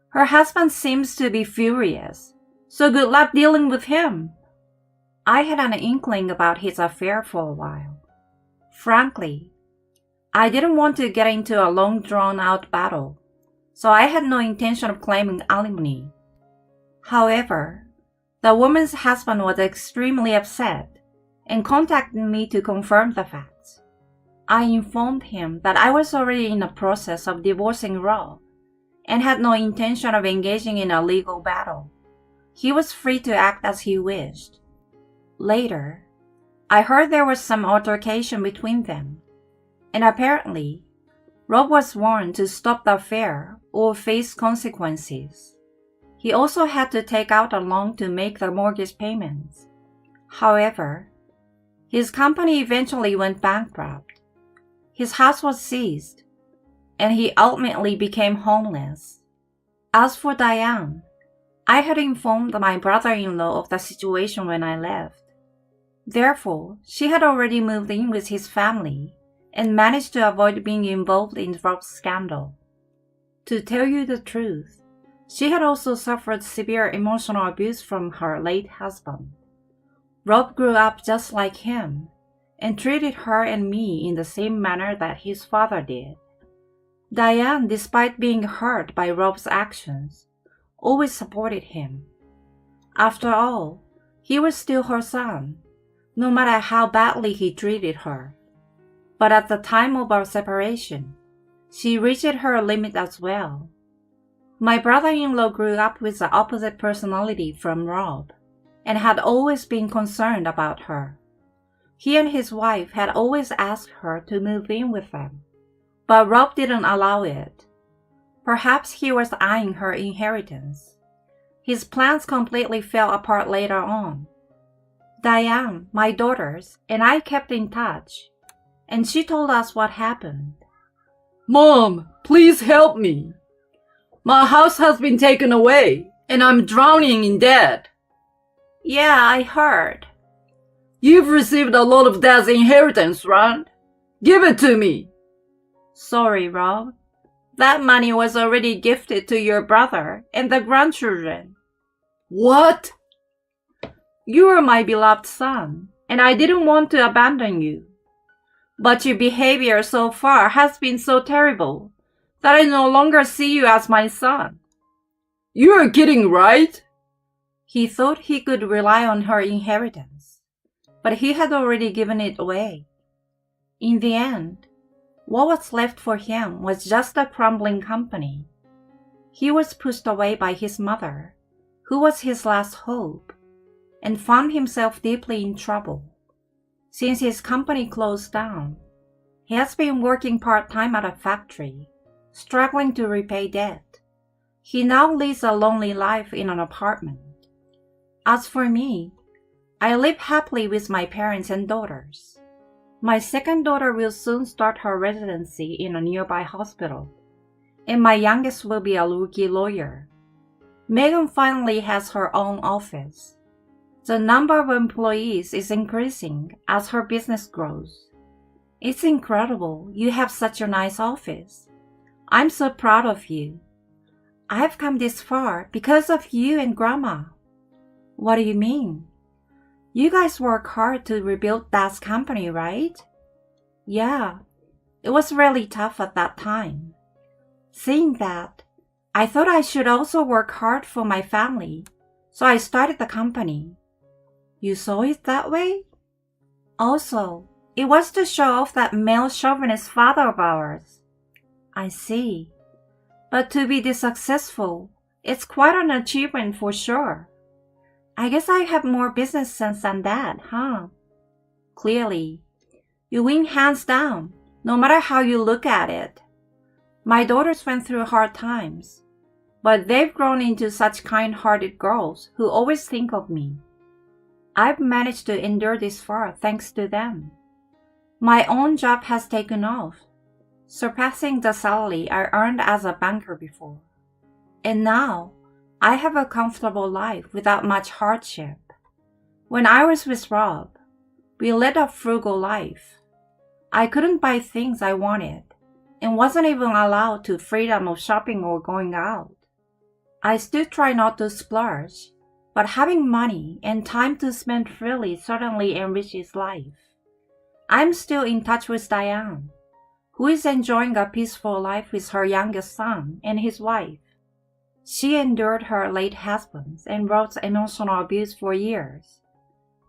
Her husband seems to be furious, so good luck dealing with him. I had an inkling about his affair for a while. Frankly, I didn't want to get into a long drawn-out battle, so I had no intention of claiming alimony. However, the woman's husband was extremely upset and contacted me to confirm the facts. I informed him that I was already in the process of divorcing Rob and had no intention of engaging in a legal battle. He was free to act as he wished. Later, I heard there was some altercation between them, and apparently, Rob was warned to stop the affair or face consequences. He also had to take out a loan to make the mortgage payments. However, his company eventually went bankrupt. His house was seized, and he ultimately became homeless. As for Diane, I had informed my brother-in-law of the situation when I left. Therefore, she had already moved in with his family and managed to avoid being involved in Rob's scandal. To tell you the truth, she had also suffered severe emotional abuse from her late husband. Rob grew up just like him and treated her and me in the same manner that his father did. Diane, despite being hurt by Rob's actions, always supported him. After all, he was still her son, no matter how badly he treated her. But at the time of our separation, she reached her limit as well. My brother-in-law grew up with the opposite personality from Rob and had always been concerned about her. He and his wife had always asked her to move in with them, but Rob didn't allow it. Perhaps he was eyeing her inheritance. His plans completely fell apart later on. Diane, my daughters, and I kept in touch, and she told us what happened. Mom, please help me. My house has been taken away, and I'm drowning in debt. Yeah, I heard. You've received a lot of Dad's inheritance, right? Give it to me. Sorry, Rob. That money was already gifted to your brother and the grandchildren. What? You are my beloved son, and I didn't want to abandon you. But your behavior so far has been so terrible that I no longer see you as my son. You're kidding, right? He thought he could rely on her inheritance, but he had already given it away. In the end, what was left for him was just a crumbling company. He was pushed away by his mother, who was his last hope, and found himself deeply in trouble. Since his company closed down, he has been working part-time at a factory, struggling to repay debt. He now leads a lonely life in an apartment. As for me, I live happily with my parents and daughters. My second daughter will soon start her residency in a nearby hospital, and my youngest will be a rookie lawyer. Megan finally has her own office. The number of employees is increasing as her business grows. It's incredible you have such a nice office. I'm so proud of you. I've come this far because of you and Grandma. What do you mean? You guys work hard to rebuild Dad's company, right? Yeah, it was really tough at that time. Seeing that, I thought I should also work hard for my family, so I started the company. You saw it that way? Also, it was to show off that male chauvinist father of ours. I see. But to be this successful, it's quite an achievement for sure. I guess I have more business sense than Dad, huh? Clearly, you win hands down, no matter how you look at it. My daughters went through hard times, but they've grown into such kind-hearted girls who always think of me. I've managed to endure this far thanks to them. My own job has taken off, surpassing the salary I earned as a banker before. And now, I have a comfortable life without much hardship. When I was with Rob, we led a frugal life. I couldn't buy things I wanted and wasn't even allowed to freedom of shopping or going out. I still try not to splurge, but having money and time to spend freely certainly enriches life. I'm still in touch with Diane, who is enjoying a peaceful life with her youngest son and his wife. She endured her late husband and Rob's emotional abuse for years.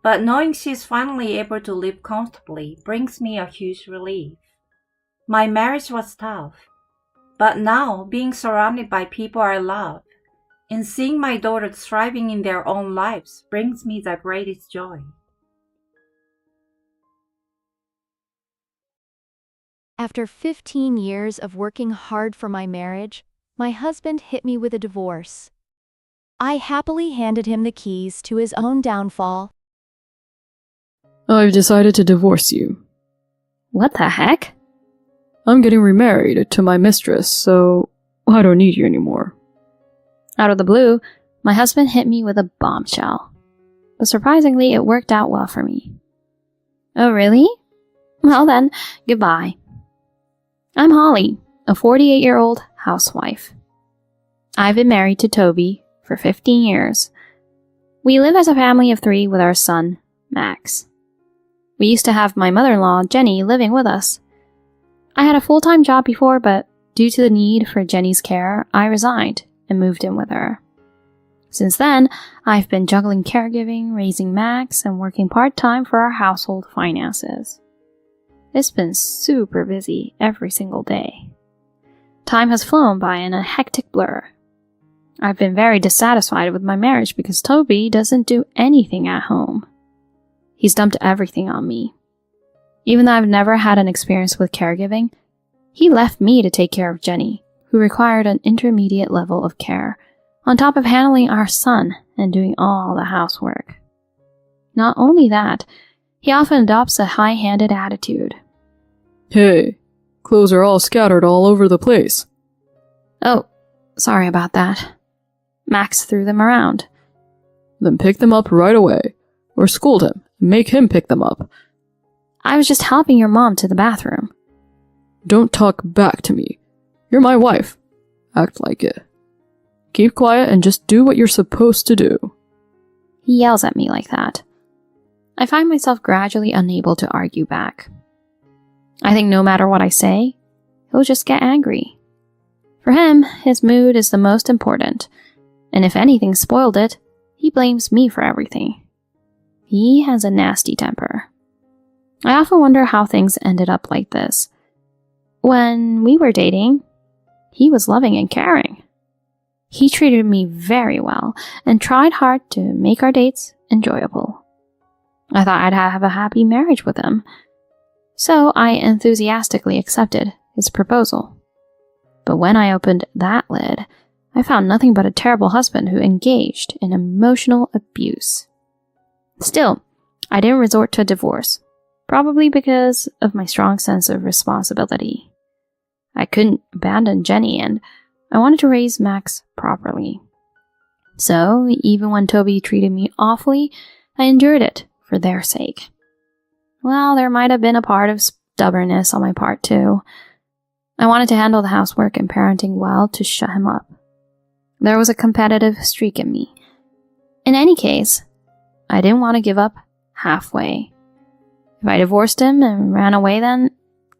But knowing she's finally able to live comfortably brings me a huge relief. My marriage was tough, but now being surrounded by people I love and seeing my daughters thriving in their own lives brings me the greatest joy. After 15 years of working hard for my marriage, my husband hit me with a divorce. I happily handed him the keys to his own downfall. I've decided to divorce you. What the heck? I'm getting remarried to my mistress, so I don't need you anymore. Out of the blue, my husband hit me with a bombshell. But surprisingly, it worked out well for me. Oh, really? Well then, goodbye. I'm Holly, a 48-year-old housewife. I've been married to Toby for 15 years. We live as a family of 3 with our son, Max. We used to have my mother-in-law, Jenny, living with us. I had a full-time job before, but due to the need for Jenny's care, I resigned and moved in with her. Since then, I've been juggling caregiving, raising Max, and working part-time for our household finances. It's been super busy every single day. Time has flown by in a hectic blur. I've been very dissatisfied with my marriage because Toby doesn't do anything at home. He's dumped everything on me. Even though I've never had an experience with caregiving, he left me to take care of Jenny, who required an intermediate level of care, on top of handling our son and doing all the housework. Not only that, he often adopts a high-handed attitude. Hey, clothes are all scattered all over the place. Oh, sorry about that. Max threw them around. Then pick them up right away, or scold him and make him pick them up. I was just helping your mom to the bathroom. Don't talk back to me. You're my wife. Act like it. Keep quiet and just do what you're supposed to do. He yells at me like that. I find myself gradually unable to argue back. I think no matter what I say, he'll just get angry. For him, his mood is the most important, and if anything spoiled it, he blames me for everything. He has a nasty temper. I often wonder how things ended up like this. When we were dating, he was loving and caring. He treated me very well and tried hard to make our dates enjoyable. I thought I'd have a happy marriage with him, so I enthusiastically accepted his proposal. But when I opened that lid, I found nothing but a terrible husband who engaged in emotional abuse. Still, I didn't resort to a divorce, probably because of my strong sense of responsibility. I couldn't abandon Jenny, and I wanted to raise Max properly. So, even when Toby treated me awfully, I endured it for their sake. Well, there might have been a part of stubbornness on my part too. I wanted to handle the housework and parenting well to shut him up. There was a competitive streak in me. In any case, I didn't want to give up halfway. If I divorced him and ran away then,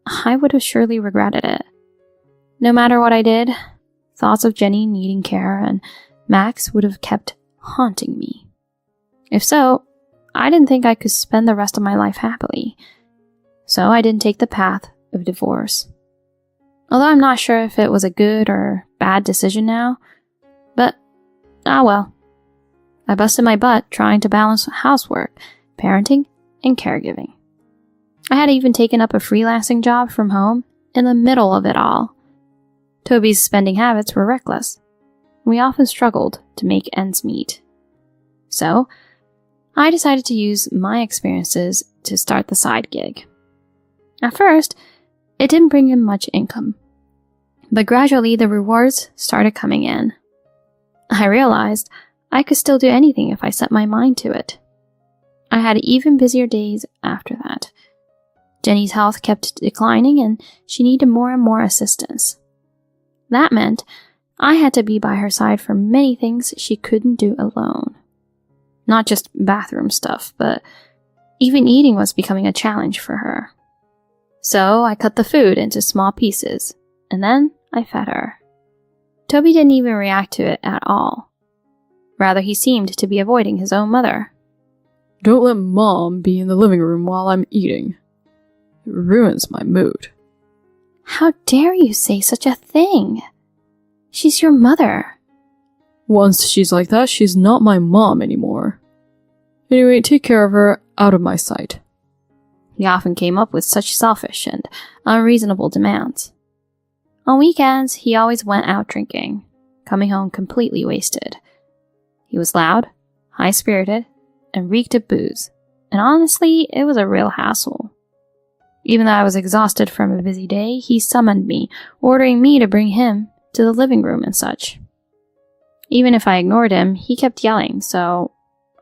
I would have surely regretted it. No matter what I did, thoughts of Jenny needing care and Max would have kept haunting me. If so, I didn't think I could spend the rest of my life happily. So I didn't take the path of divorce. Although I'm not sure if it was a good or bad decision now, but well. I busted my butt trying to balance housework, parenting, and caregiving. I had even taken up a freelancing job from home in the middle of it all. Toby's spending habits were reckless. We often struggled to make ends meet. So, I decided to use my experiences to start the side gig. At first, it didn't bring in much income, but gradually the rewards started coming in. I realized I could still do anything if I set my mind to it. I had even busier days after that. Jenny's health kept declining and she needed more and more assistance. That meant I had to be by her side for many things she couldn't do alone. Not just bathroom stuff, but even eating was becoming a challenge for her. So I cut the food into small pieces, and then I fed her. Toby didn't even react to it at all. Rather, he seemed to be avoiding his own mother. Don't let Mom be in the living room while I'm eating. It ruins my mood. How dare you say such a thing? She's your mother. Once she's like that, she's not my mom anymore. Anyway, take care of her out of my sight. He often came up with such selfish and unreasonable demands. On weekends, he always went out drinking, coming home completely wasted. He was loud, high-spirited, and reeked of booze, and honestly, it was a real hassle. Even though I was exhausted from a busy day, he summoned me, ordering me to bring him to the living room and such. Even if I ignored him, he kept yelling, so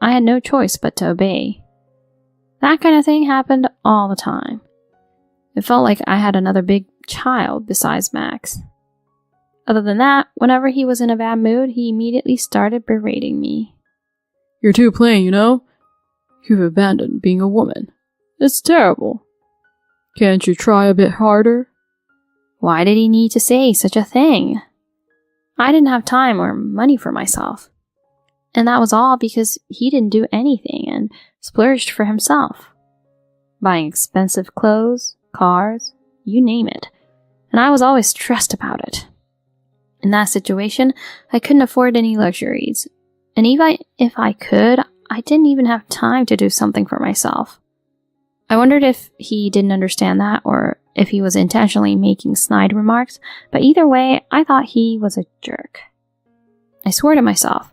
I had no choice but to obey. That kind of thing happened all the time. It felt like I had another big child besides Max. Other than that, whenever he was in a bad mood, he immediately started berating me. You're too plain, you know? You've abandoned being a woman. It's terrible. Can't you try a bit harder? Why did he need to say such a thing? I didn't have time or money for myself. And that was all because he didn't do anything and splurged for himself. Buying expensive clothes, cars, you name it. And I was always stressed about it. In that situation, I couldn't afford any luxuries. And even if I could, I didn't even have time to do something for myself. I wondered if he didn't understand that or if he was intentionally making snide remarks, but either way, I thought he was a jerk. I swore to myself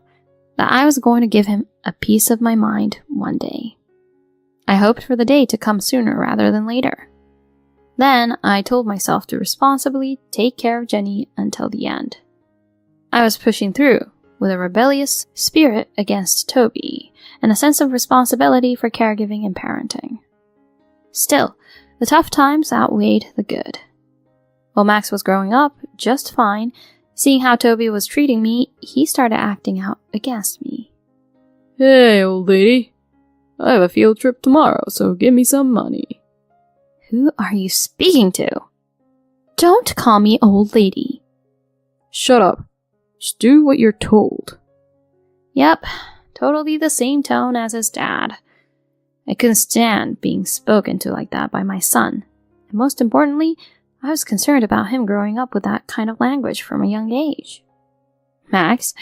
that I was going to give him a piece of my mind one day. I hoped for the day to come sooner rather than later. Then I told myself to responsibly take care of Jenny until the end. I was pushing through with a rebellious spirit against Toby and a sense of responsibility for caregiving and parenting. Still, the tough times outweighed the good. While Max was growing up just fine, seeing how Toby was treating me, he started acting out against me. Hey, old lady. I have a field trip tomorrow, so give me some money. Who are you speaking to? Don't call me old lady. Shut up. Just do what you're told. Yep, totally the same tone as his dad. I couldn't stand being spoken to like that by my son. And most importantly, I was concerned about him growing up with that kind of language from a young age. Max,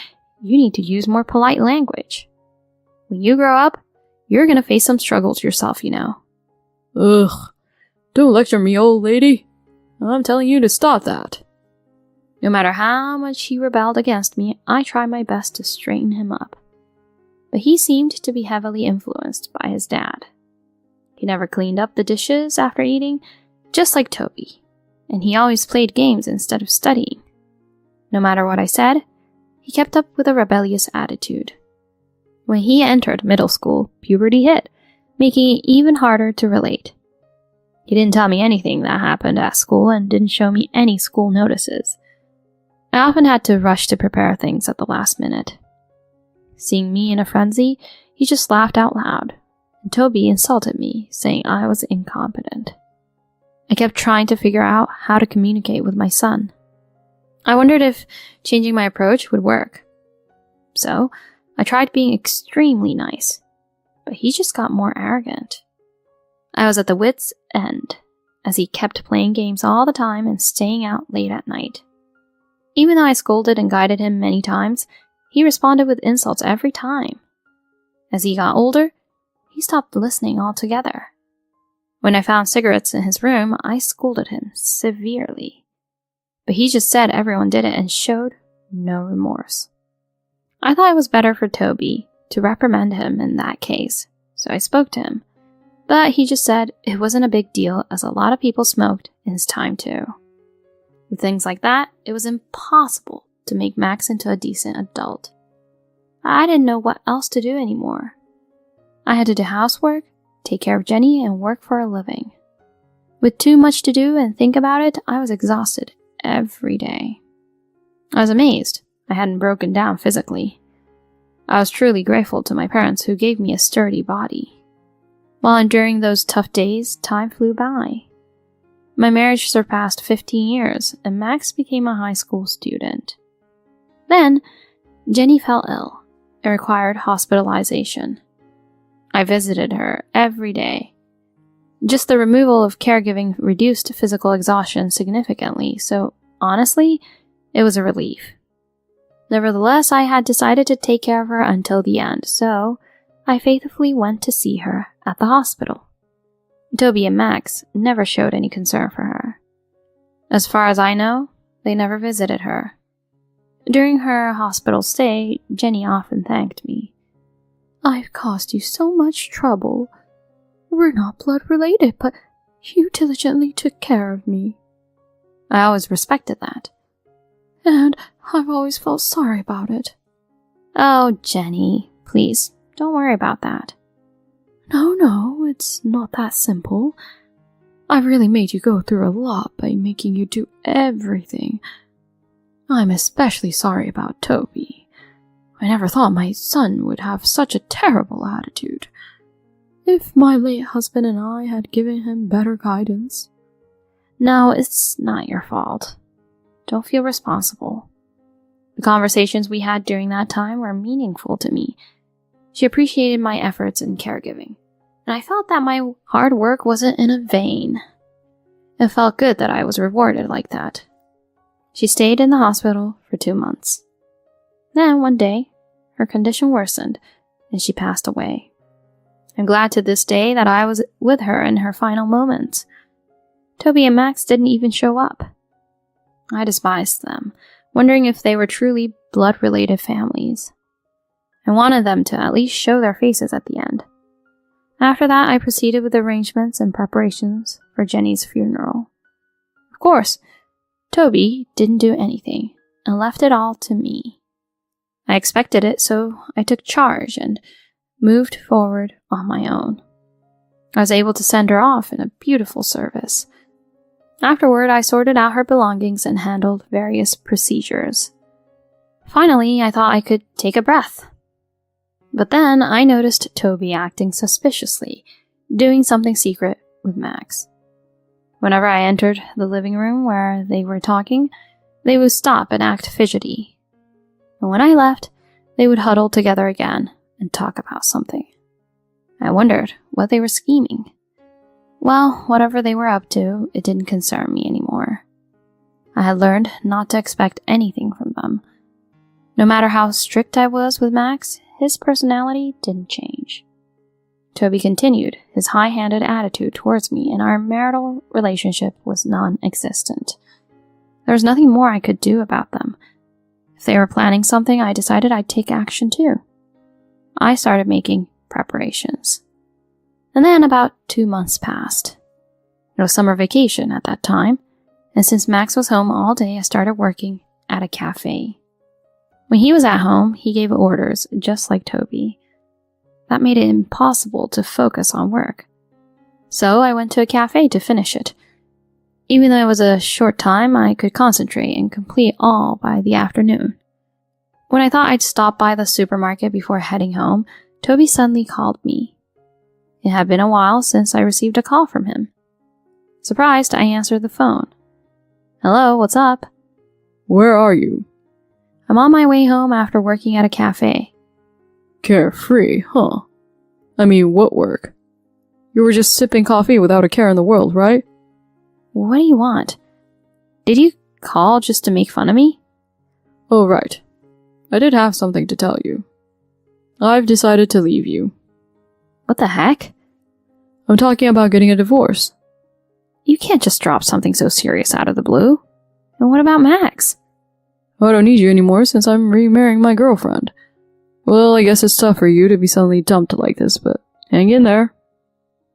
you need to use more polite language. When you grow up, you're gonna face some struggles yourself, you know. Ugh. Don't lecture me, old lady. I'm telling you to stop that. No matter how much he rebelled against me, I tried my best to straighten him up. But he seemed to be heavily influenced by his dad. He never cleaned up the dishes after eating, just like Toby, and he always played games instead of studying. No matter what I said, he kept up with a rebellious attitude. When he entered middle school, puberty hit, making it even harder to relate. He didn't tell me anything that happened at school and didn't show me any school notices. I often had to rush to prepare things at the last minute. Seeing me in a frenzy, he just laughed out loud, and Toby insulted me, saying I was incompetent. I kept trying to figure out how to communicate with my son. I wondered if changing my approach would work. So, I tried being extremely nice, but he just got more arrogant. I was at the wit's end, as he kept playing games all the time and staying out late at night. Even though I scolded and guided him many times, he responded with insults every time. As he got older, he stopped listening altogether. When I found cigarettes in his room, I scolded him severely. But he just said everyone did it and showed no remorse. I thought it was better for Toby to reprimand him in that case, so I spoke to him. But he just said it wasn't a big deal as a lot of people smoked in his time too. With things like that, it was impossible to make Max into a decent adult. I didn't know what else to do anymore. I had to do housework, take care of Jenny, and work for a living. With too much to do and think about it, I was exhausted every day. I was amazed I hadn't broken down physically. I was truly grateful to my parents who gave me a sturdy body. While enduring those tough days, time flew by. My marriage surpassed 15 years, and Max became a high school student. Then, Jenny fell ill and required hospitalization. I visited her every day. Just the removal of caregiving reduced physical exhaustion significantly, so honestly, it was a relief. Nevertheless, I had decided to take care of her until the end, so I faithfully went to see her at the hospital. Toby and Max never showed any concern for her. As far as I know, they never visited her. During her hospital stay, Jenny often thanked me. "I've caused you so much trouble. We're not blood related, but you diligently took care of me." I always respected that. "And I've always felt sorry about it." "Oh, Jenny, please, don't worry about that." No, it's not that simple. I've really made you go through a lot by making you do everything. I'm especially sorry about Toby. I never thought my son would have such a terrible attitude. If my late husband and I had given him better guidance. No, it's not your fault. Don't feel responsible. The conversations we had during that time were meaningful to me. She appreciated my efforts in caregiving, and I felt that my hard work wasn't in vain. It felt good that I was rewarded like that. She stayed in the hospital for 2 months. Then, one day, her condition worsened, and she passed away. I'm glad to this day that I was with her in her final moments. Toby and Max didn't even show up. I despised them, wondering if they were truly blood-related families. I wanted them to at least show their faces at the end. After that, I proceeded with arrangements and preparations for Jenny's funeral. Of course, Toby didn't do anything and left it all to me. I expected it, so I took charge and moved forward on my own. I was able to send her off in a beautiful service. Afterward, I sorted out her belongings and handled various procedures. Finally, I thought I could take a breath. But then I noticed Toby acting suspiciously, doing something secret with Max. Whenever I entered the living room where they were talking, they would stop and act fidgety. And when I left, they would huddle together again and talk about something. I wondered what they were scheming. Well, whatever they were up to, it didn't concern me anymore. I had learned not to expect anything from them. No matter how strict I was with Max, his personality didn't change. Toby continued his high-handed attitude towards me, and our marital relationship was non-existent. There was nothing more I could do about them. If they were planning something, I decided I'd take action too. I started making preparations. And then about 2 months passed. It was summer vacation at that time, and since Max was home all day, I started working at a cafe. When he was at home, he gave orders just like Toby. That made it impossible to focus on work. So I went to a cafe to finish it. Even though it was a short time, I could concentrate and complete all by the afternoon. When I thought I'd stop by the supermarket before heading home, Toby suddenly called me. It had been a while since I received a call from him. Surprised, I answered the phone. Hello, what's up? Where are you? I'm on my way home after working at a cafe. Carefree, huh? I mean, what work? You were just sipping coffee without a care in the world, right? What do you want? Did you call just to make fun of me? Oh, right. I did have something to tell you. I've decided to leave you. What the heck? I'm talking about getting a divorce. You can't just drop something so serious out of the blue. And what about Max? I don't need you anymore since I'm remarrying my girlfriend. Well, I guess it's tough for you to be suddenly dumped like this, but hang in there.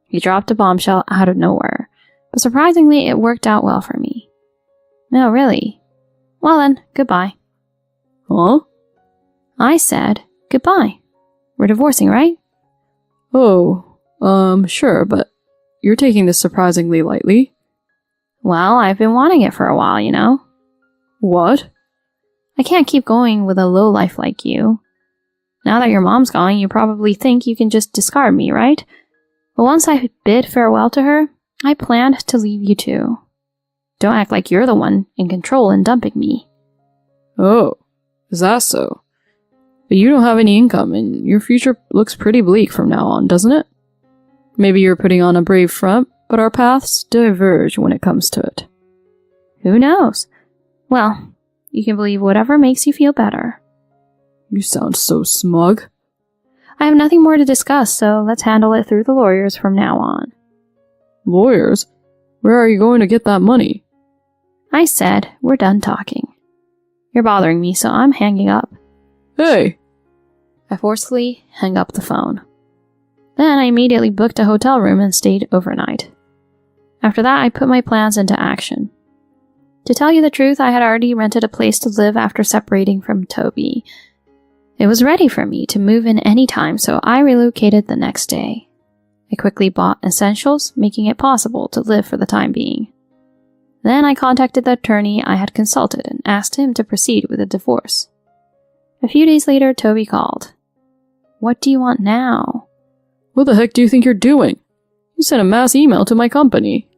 He dropped a bombshell out of nowhere, but surprisingly, it worked out well for me. No, really. Well then, goodbye. Huh? I said goodbye. We're divorcing, right? Oh, sure, but you're taking this surprisingly lightly. Well, I've been wanting it for a while, you know. What? I can't keep going with a lowlife like you. Now that your mom's gone, you probably think you can just discard me, right? But once I bid farewell to her, I planned to leave you too. Don't act like you're the one in control and dumping me. Oh, is that so? But you don't have any income, and your future looks pretty bleak from now on, doesn't it? Maybe you're putting on a brave front, but our paths diverge when it comes to it. Who knows? Well, you can believe whatever makes you feel better. You sound so smug. I have nothing more to discuss, so let's handle it through the lawyers from now on. Lawyers? Where are you going to get that money? I said, we're done talking. You're bothering me, so I'm hanging up. Hey! I forcefully hung up the phone. Then I immediately booked a hotel room and stayed overnight. After that, I put my plans into action. To tell you the truth, I had already rented a place to live after separating from Toby. It was ready for me to move in any time, so I relocated the next day. I quickly bought essentials, making it possible to live for the time being. Then I contacted the attorney I had consulted and asked him to proceed with the divorce. A few days later, Toby called. What do you want now? What the heck do you think you're doing? You sent a mass email to my company.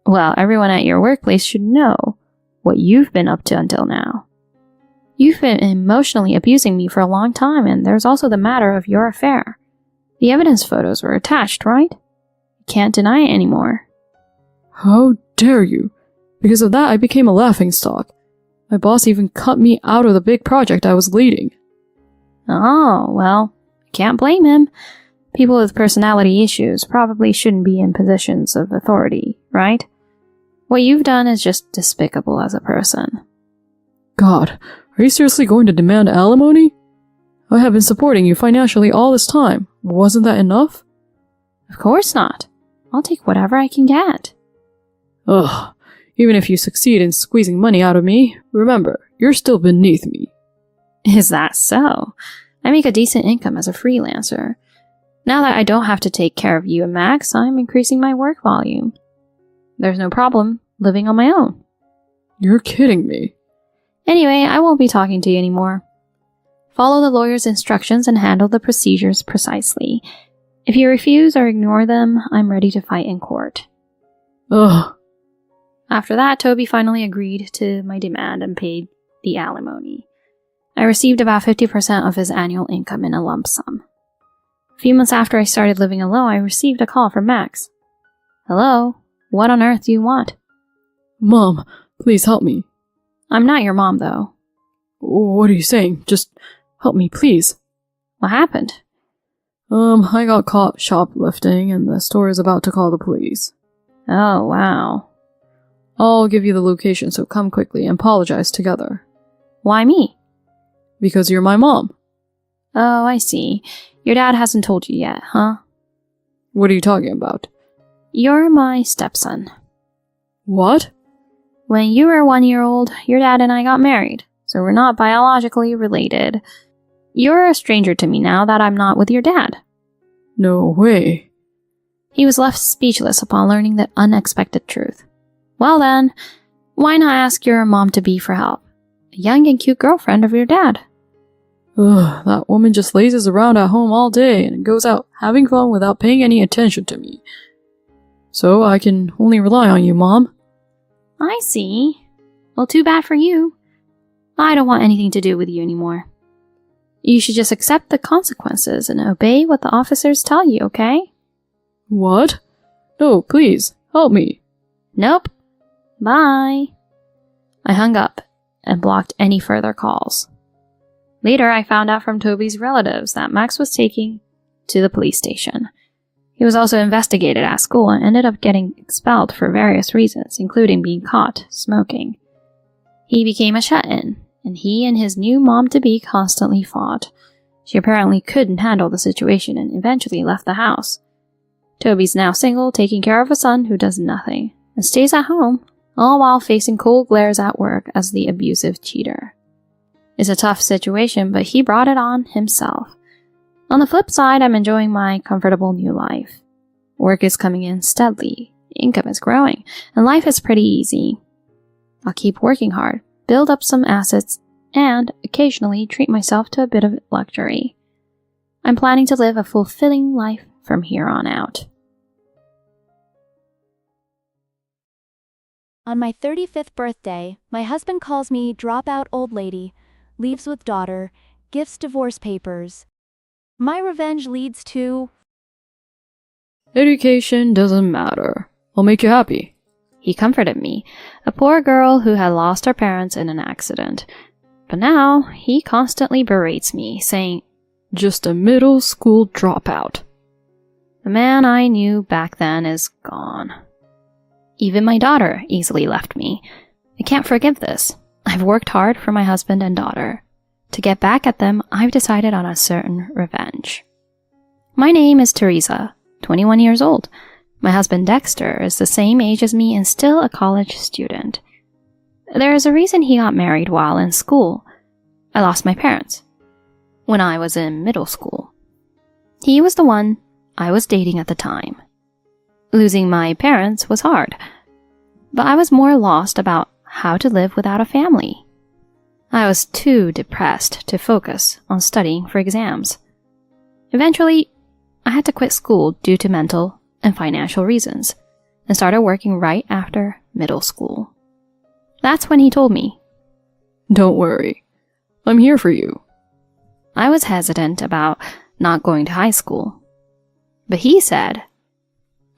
Well, everyone at your workplace should know what you've been up to until now. You've been emotionally abusing me for a long time, and there's also the matter of your affair. The evidence photos were attached, right? You can't deny it anymore. How dare you? Because of that, I became a laughingstock. My boss even cut me out of the big project I was leading. Oh, well, can't blame him. People with personality issues probably shouldn't be in positions of authority, right? What you've done is just despicable as a person. God, are you seriously going to demand alimony? I have been supporting you financially all this time. Wasn't that enough? Of course not. I'll take whatever I can get. Ugh, even if you succeed in squeezing money out of me, remember, you're still beneath me. Is that so? I make a decent income as a freelancer. Now that I don't have to take care of you and Max, I'm increasing my work volume. There's no problem living on my own. You're kidding me. Anyway, I won't be talking to you anymore. Follow the lawyer's instructions and handle the procedures precisely. If you refuse or ignore them, I'm ready to fight in court. Ugh. After that, Toby finally agreed to my demand and paid the alimony. I received about 50% of his annual income in a lump sum. A few months after I started living alone, I received a call from Max. Hello? What on earth do you want? Mom, please help me. I'm not your mom, though. What are you saying? Just help me, please. What happened? I got caught shoplifting and the store is about to call the police. Oh, wow. I'll give you the location, so come quickly and apologize together. Why me? Because you're my mom. Oh, I see. Your dad hasn't told you yet, huh? What are you talking about? You're my stepson. What? When you were 1 year old, your dad and I got married, so we're not biologically related. You're a stranger to me now that I'm not with your dad. No way. He was left speechless upon learning the unexpected truth. Well then, why not ask your mom-to-be for help? A young and cute girlfriend of your dad. Ugh, that woman just lazes around at home all day and goes out having fun without paying any attention to me. So I can only rely on you, Mom. I see. Well, too bad for you. I don't want anything to do with you anymore. You should just accept the consequences and obey what the officers tell you, okay? What? No, please, help me. Nope. Bye. I hung up and blocked any further calls. Later, I found out from Toby's relatives that Max was taken to the police station. He was also investigated at school and ended up getting expelled for various reasons, including being caught smoking. He became a shut-in, and he and his new mom-to-be constantly fought. She apparently couldn't handle the situation and eventually left the house. Toby's now single, taking care of a son who does nothing, and stays at home, all while facing cold glares at work as the abusive cheater. It's a tough situation, but he brought it on himself. On the flip side, I'm enjoying my comfortable new life. Work is coming in steadily, income is growing, and life is pretty easy. I'll keep working hard, build up some assets, and occasionally treat myself to a bit of luxury. I'm planning to live a fulfilling life from here on out. On my 35th birthday, my husband calls me dropout old lady, leaves with daughter, gifts divorce papers. My revenge leads to... Education doesn't matter. I'll make you happy. He comforted me, a poor girl who had lost her parents in an accident. But now, he constantly berates me, saying, Just a middle school dropout. The man I knew back then is gone. Even my daughter easily left me. I can't forgive this. I've worked hard for my husband and daughter. To get back at them, I've decided on a certain revenge. My name is Teresa, 21 years old. My husband Dexter is the same age as me and still a college student. There is a reason he got married while in school. I lost my parents when I was in middle school. He was the one I was dating at the time. Losing my parents was hard, but I was more lost about how to live without a family. I was too depressed to focus on studying for exams. Eventually, I had to quit school due to mental and financial reasons, and started working right after middle school. That's when he told me, Don't worry, I'm here for you. I was hesitant about not going to high school, but he said,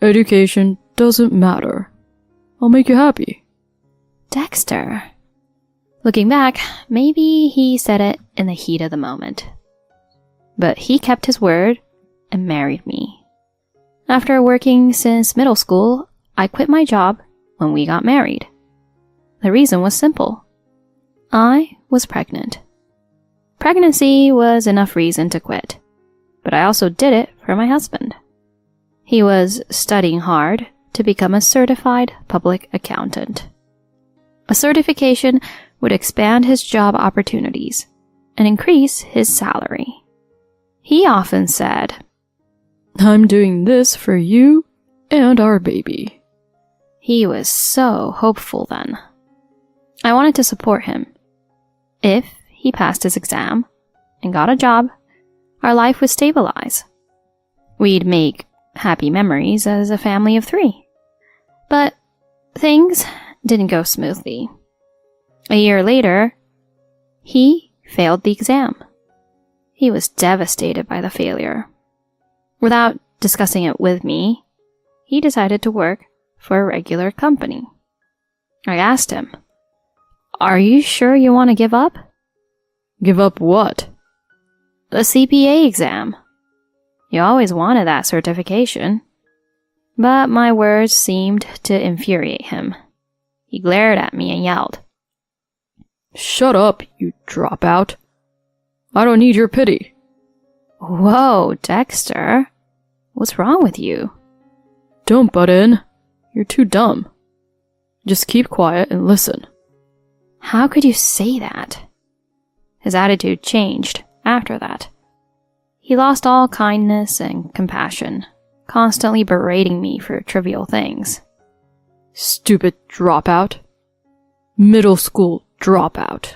Education doesn't matter. I'll make you happy. Dexter. Looking back, maybe he said it in the heat of the moment. But he kept his word and married me. After working since middle school, I quit my job when we got married. The reason was simple. I was pregnant. Pregnancy was enough reason to quit, but I also did it for my husband. He was studying hard to become a certified public accountant. A certification would expand his job opportunities and increase his salary. He often said, I'm doing this for you and our baby. He was so hopeful then. I wanted to support him. If he passed his exam and got a job, our life would stabilize. We'd make happy memories as a family of 3. But things didn't go smoothly. A year later, he failed the exam. He was devastated by the failure. Without discussing it with me, he decided to work for a regular company. I asked him, Are you sure you want to give up? Give up what? The CPA exam. You always wanted that certification. But my words seemed to infuriate him. He glared at me and yelled, Shut up, you dropout. I don't need your pity. Whoa, Dexter. What's wrong with you? Don't butt in. You're too dumb. Just keep quiet and listen. How could you say that? His attitude changed after that. He lost all kindness and compassion, constantly berating me for trivial things. Stupid dropout. Middle school dropout.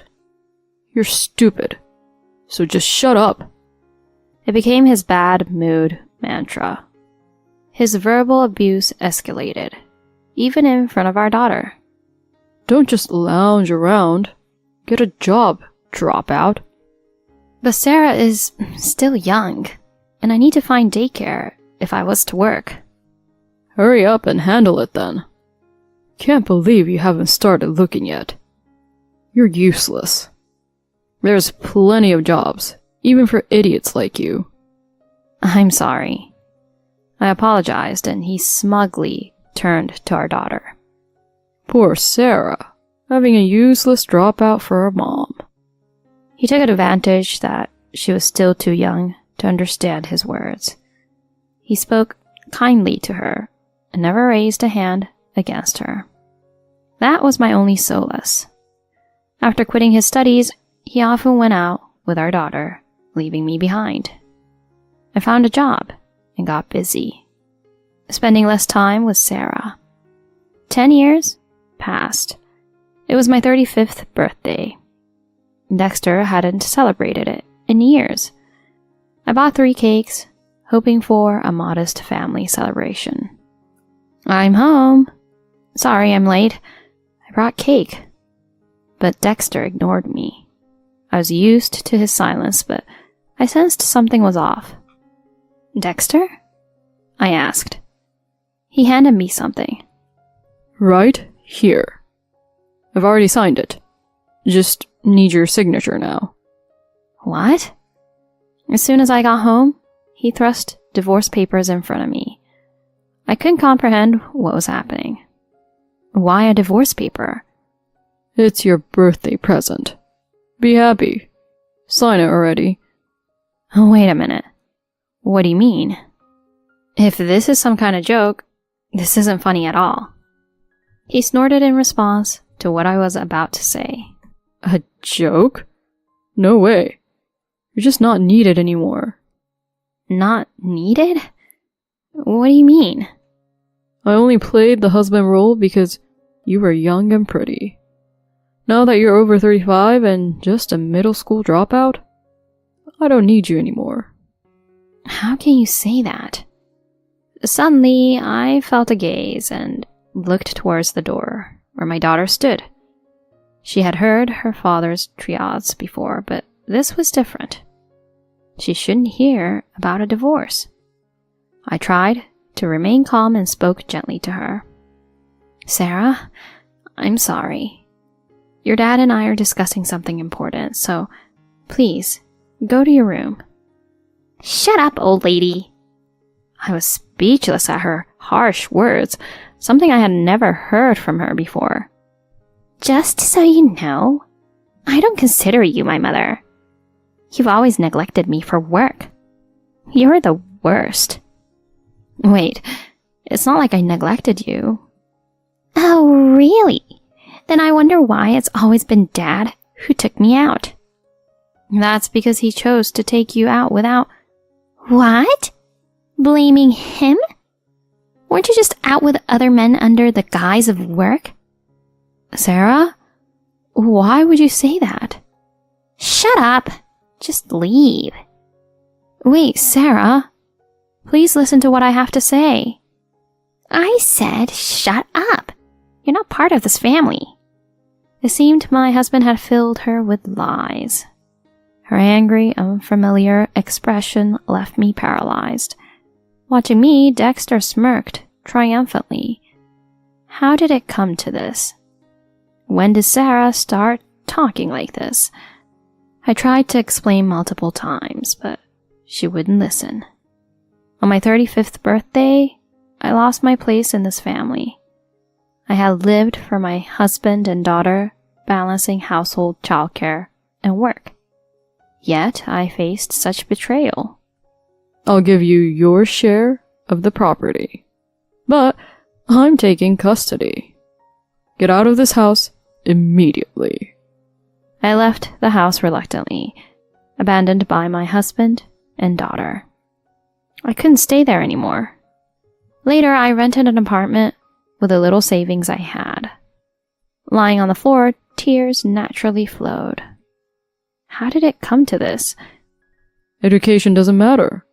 You're stupid. So just shut up. It became his bad mood mantra. His verbal abuse escalated, even in front of our daughter. Don't just lounge around. Get a job, dropout. But Sarah is still young, and I need to find daycare if I was to work. Hurry up and handle it then. Can't believe you haven't started looking yet. You're useless. There's plenty of jobs, even for idiots like you. I'm sorry. I apologized, and he smugly turned to our daughter. Poor Sarah, having a useless dropout for a mom. He took advantage that she was still too young to understand his words. He spoke kindly to her and never raised a hand against her. That was my only solace. After quitting his studies, he often went out with our daughter, leaving me behind. I found a job and got busy, spending less time with Sarah. 10 years passed. It was my 35th birthday. Dexter hadn't celebrated it in years. I bought 3 cakes, hoping for a modest family celebration. I'm home. Sorry I'm late. I brought cake. But Dexter ignored me. I was used to his silence, but I sensed something was off. Dexter? I asked. He handed me something. Right here. I've already signed it. Just need your signature now. What? As soon as I got home, he thrust divorce papers in front of me. I couldn't comprehend what was happening. Why a divorce paper? It's your birthday present. Be happy. Sign it already. Oh, wait a minute. What do you mean? If this is some kind of joke, this isn't funny at all. He snorted in response to what I was about to say. A joke? No way. You're just not needed anymore. Not needed? What do you mean? I only played the husband role because you were young and pretty. Now that you're over 35 and just a middle school dropout, I don't need you anymore. How can you say that? Suddenly, I felt a gaze and looked towards the door where my daughter stood. She had heard her father's tirades before, but this was different. She shouldn't hear about a divorce. I tried to remain calm and spoke gently to her. Sarah, I'm sorry. Your dad and I are discussing something important, so please, go to your room. Shut up, old lady. I was speechless at her harsh words, something I had never heard from her before. Just so you know, I don't consider you my mother. You've always neglected me for work. You're the worst. Wait, it's not like I neglected you. Oh, really? Then I wonder why it's always been Dad who took me out. That's because he chose to take you out without... What? Blaming him? Weren't you just out with other men under the guise of work? Sarah? Why would you say that? Shut up! Just leave. Wait, Sarah. Please listen to what I have to say. I said shut up. You're not part of this family. It seemed my husband had filled her with lies. Her angry, unfamiliar expression left me paralyzed. Watching me, Dexter smirked triumphantly. How did it come to this? When did Sarah start talking like this? I tried to explain multiple times, but she wouldn't listen. On my 35th birthday, I lost my place in this family. I had lived for my husband and daughter, balancing household, childcare, and work. Yet I faced such betrayal. I'll give you your share of the property, but I'm taking custody. Get out of this house immediately. I left the house reluctantly, abandoned by my husband and daughter. I couldn't stay there anymore. Later, I rented an apartment with the little savings I had. Lying on the floor, tears naturally flowed. How did it come to this? Education doesn't matter.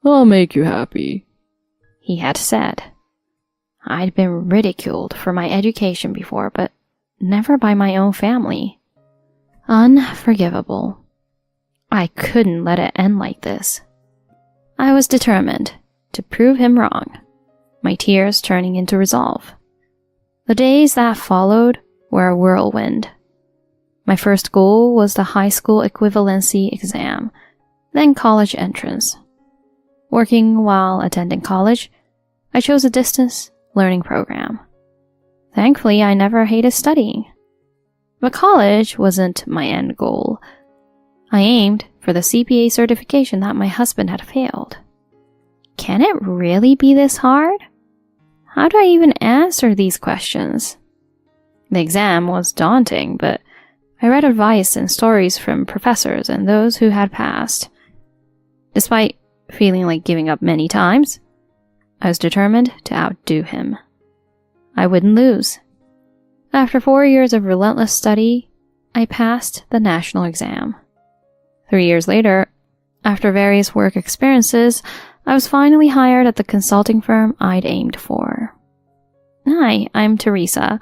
I'll make you happy, He had said. I'd been ridiculed for my education before, but never by my own family. Unforgivable. I couldn't let it end like this. I was determined to prove him wrong, my tears turning into resolve. The days that followed were a whirlwind. My first goal was the high school equivalency exam, then college entrance. Working while attending college, I chose a distance learning program. Thankfully, I never hated studying. But college wasn't my end goal. I aimed for the CPA certification that my husband had failed. Can it really be this hard? How do I even answer these questions? The exam was daunting, but I read advice and stories from professors and those who had passed. Despite feeling like giving up many times, I was determined to outdo him. I wouldn't lose. After 4 years of relentless study, I passed the national exam. 3 years later, after various work experiences, I was finally hired at the consulting firm I'd aimed for. Hi, I'm Teresa.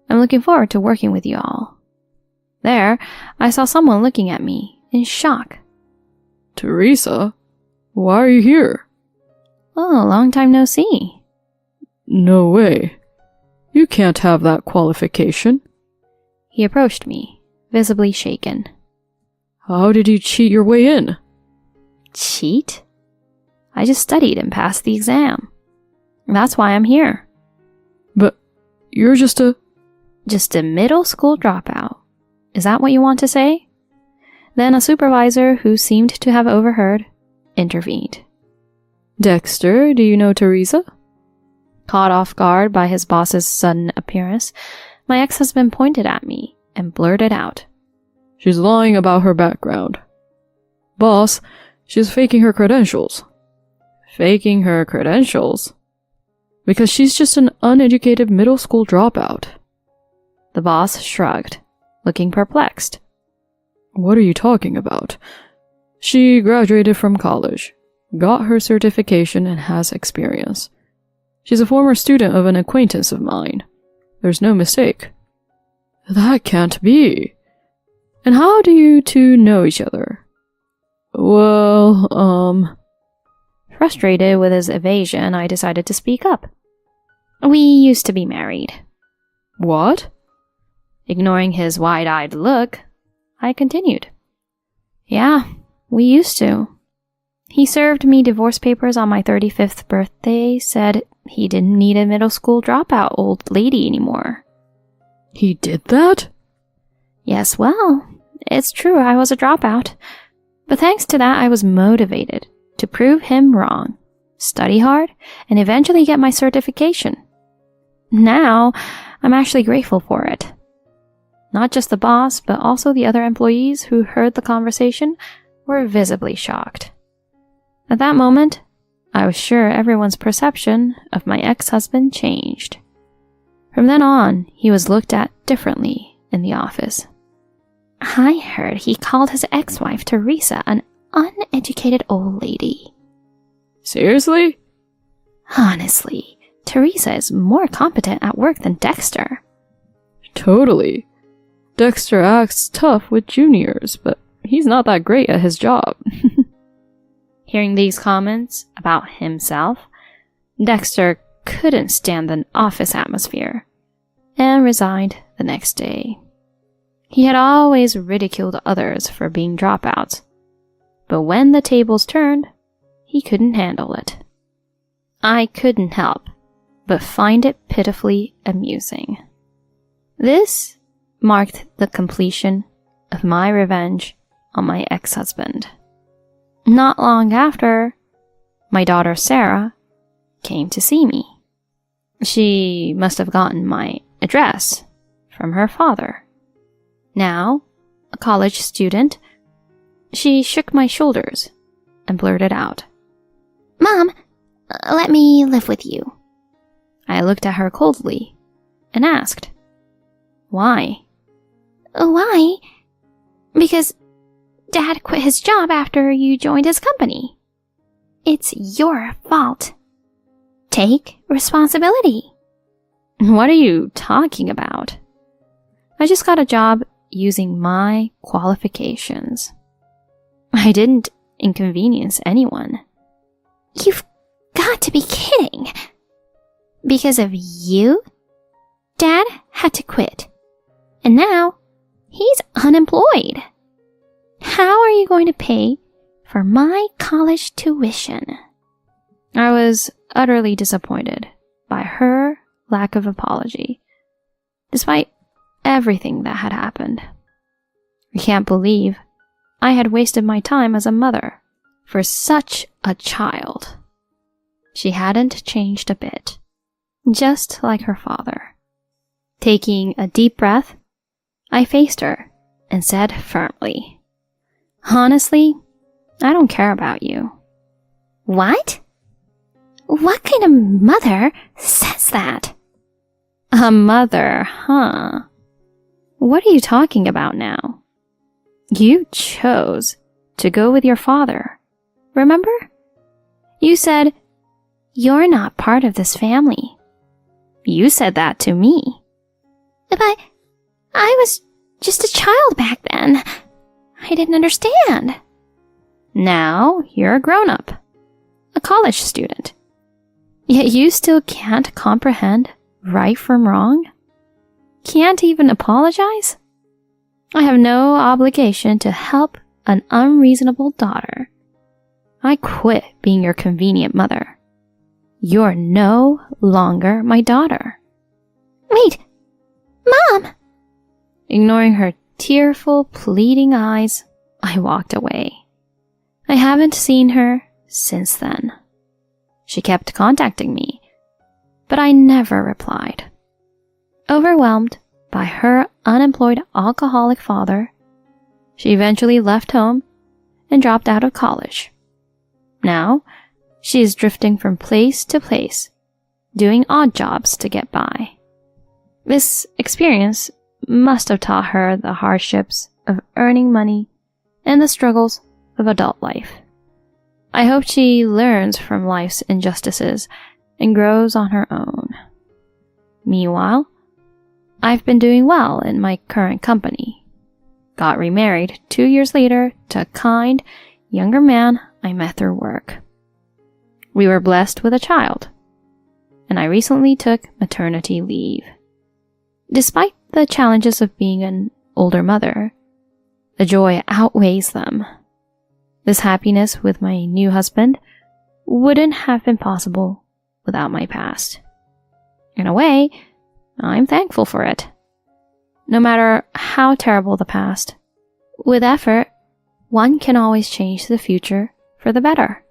I'm looking forward to working with you all. There, I saw someone looking at me in shock. Teresa? Why are you here? Oh, long time no see. No way. You can't have that qualification. He approached me, visibly shaken. How did you cheat your way in? Cheat? I just studied and passed the exam. That's why I'm here. But you're just a middle school dropout. Is that what you want to say? Then a supervisor who seemed to have overheard intervened. Dexter, do you know Teresa? Caught off guard by his boss's sudden appearance, my ex-husband pointed at me and blurted out. She's lying about her background. Boss, she's faking her credentials. Faking her credentials? Because she's just an uneducated middle school dropout. The boss shrugged, looking perplexed. What are you talking about? She graduated from college, got her certification, and has experience. She's a former student of an acquaintance of mine. There's no mistake. That can't be. And how do you two know each other? Well, Frustrated with his evasion, I decided to speak up. We used to be married. What? Ignoring his wide-eyed look, I continued. Yeah, we used to. He served me divorce papers on my 35th birthday, said he didn't need a middle school dropout old lady anymore. He did that? Yes, well, it's true I was a dropout. But thanks to that, I was motivated to prove him wrong, study hard, and eventually get my certification. Now, I'm actually grateful for it. Not just the boss, but also the other employees who heard the conversation were visibly shocked. At that moment, I was sure everyone's perception of my ex-husband changed. From then on, he was looked at differently in the office. I heard he called his ex-wife Teresa an uneducated old lady. Seriously? Honestly, Teresa is more competent at work than Dexter. Totally. Dexter acts tough with juniors, but he's not that great at his job. Hearing these comments about himself, Dexter couldn't stand the office atmosphere and resigned the next day. He had always ridiculed others for being dropouts, but when the tables turned, he couldn't handle it. I couldn't help but find it pitifully amusing. This marked the completion of my revenge on my ex-husband. Not long after, my daughter Sarah came to see me. She must have gotten my address from her father. Now, a college student, she shook my shoulders and blurted out, "Mom, let me live with you." I looked at her coldly and asked, "Why?" "Why? Because Dad quit his job after you joined his company. It's your fault. Take responsibility." What are you talking about? I just got a job using my qualifications. I didn't inconvenience anyone. You've got to be kidding. Because of you, Dad had to quit. And now he's unemployed. How are you going to pay for my college tuition? I was utterly disappointed by her lack of apology, despite everything that had happened. I can't believe I had wasted my time as a mother for such a child. She hadn't changed a bit, just like her father. Taking a deep breath, I faced her and said firmly, "Honestly, I don't care about you." What? What kind of mother says that? A mother, huh? What are you talking about now? You chose to go with your father, remember? You said, "You're not part of this family." You said that to me. But I was just a child back then. I didn't understand. Now you're a grown-up, a college student. Yet you still can't comprehend right from wrong? Can't even apologize? I have no obligation to help an unreasonable daughter. I quit being your convenient mother. You're no longer my daughter. Wait, Mom! Ignoring her tearful, pleading eyes, I walked away. I haven't seen her since then. She kept contacting me, but I never replied. Overwhelmed by her unemployed alcoholic father, she eventually left home and dropped out of college. Now, she is drifting from place to place, doing odd jobs to get by. This experience must have taught her the hardships of earning money and the struggles of adult life. I hope she learns from life's injustices and grows on her own. Meanwhile, I've been doing well in my current company. Got remarried 2 years later to a kind, younger man I met through work. We were blessed with a child, and I recently took maternity leave. Despite the challenges of being an older mother, the joy outweighs them. This happiness with my new husband wouldn't have been possible without my past. In a way, I'm thankful for it. No matter how terrible the past, with effort, one can always change the future for the better.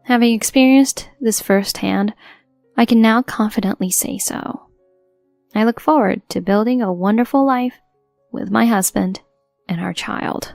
Having experienced this firsthand, I can now confidently say so. I look forward to building a wonderful life with my husband and our child.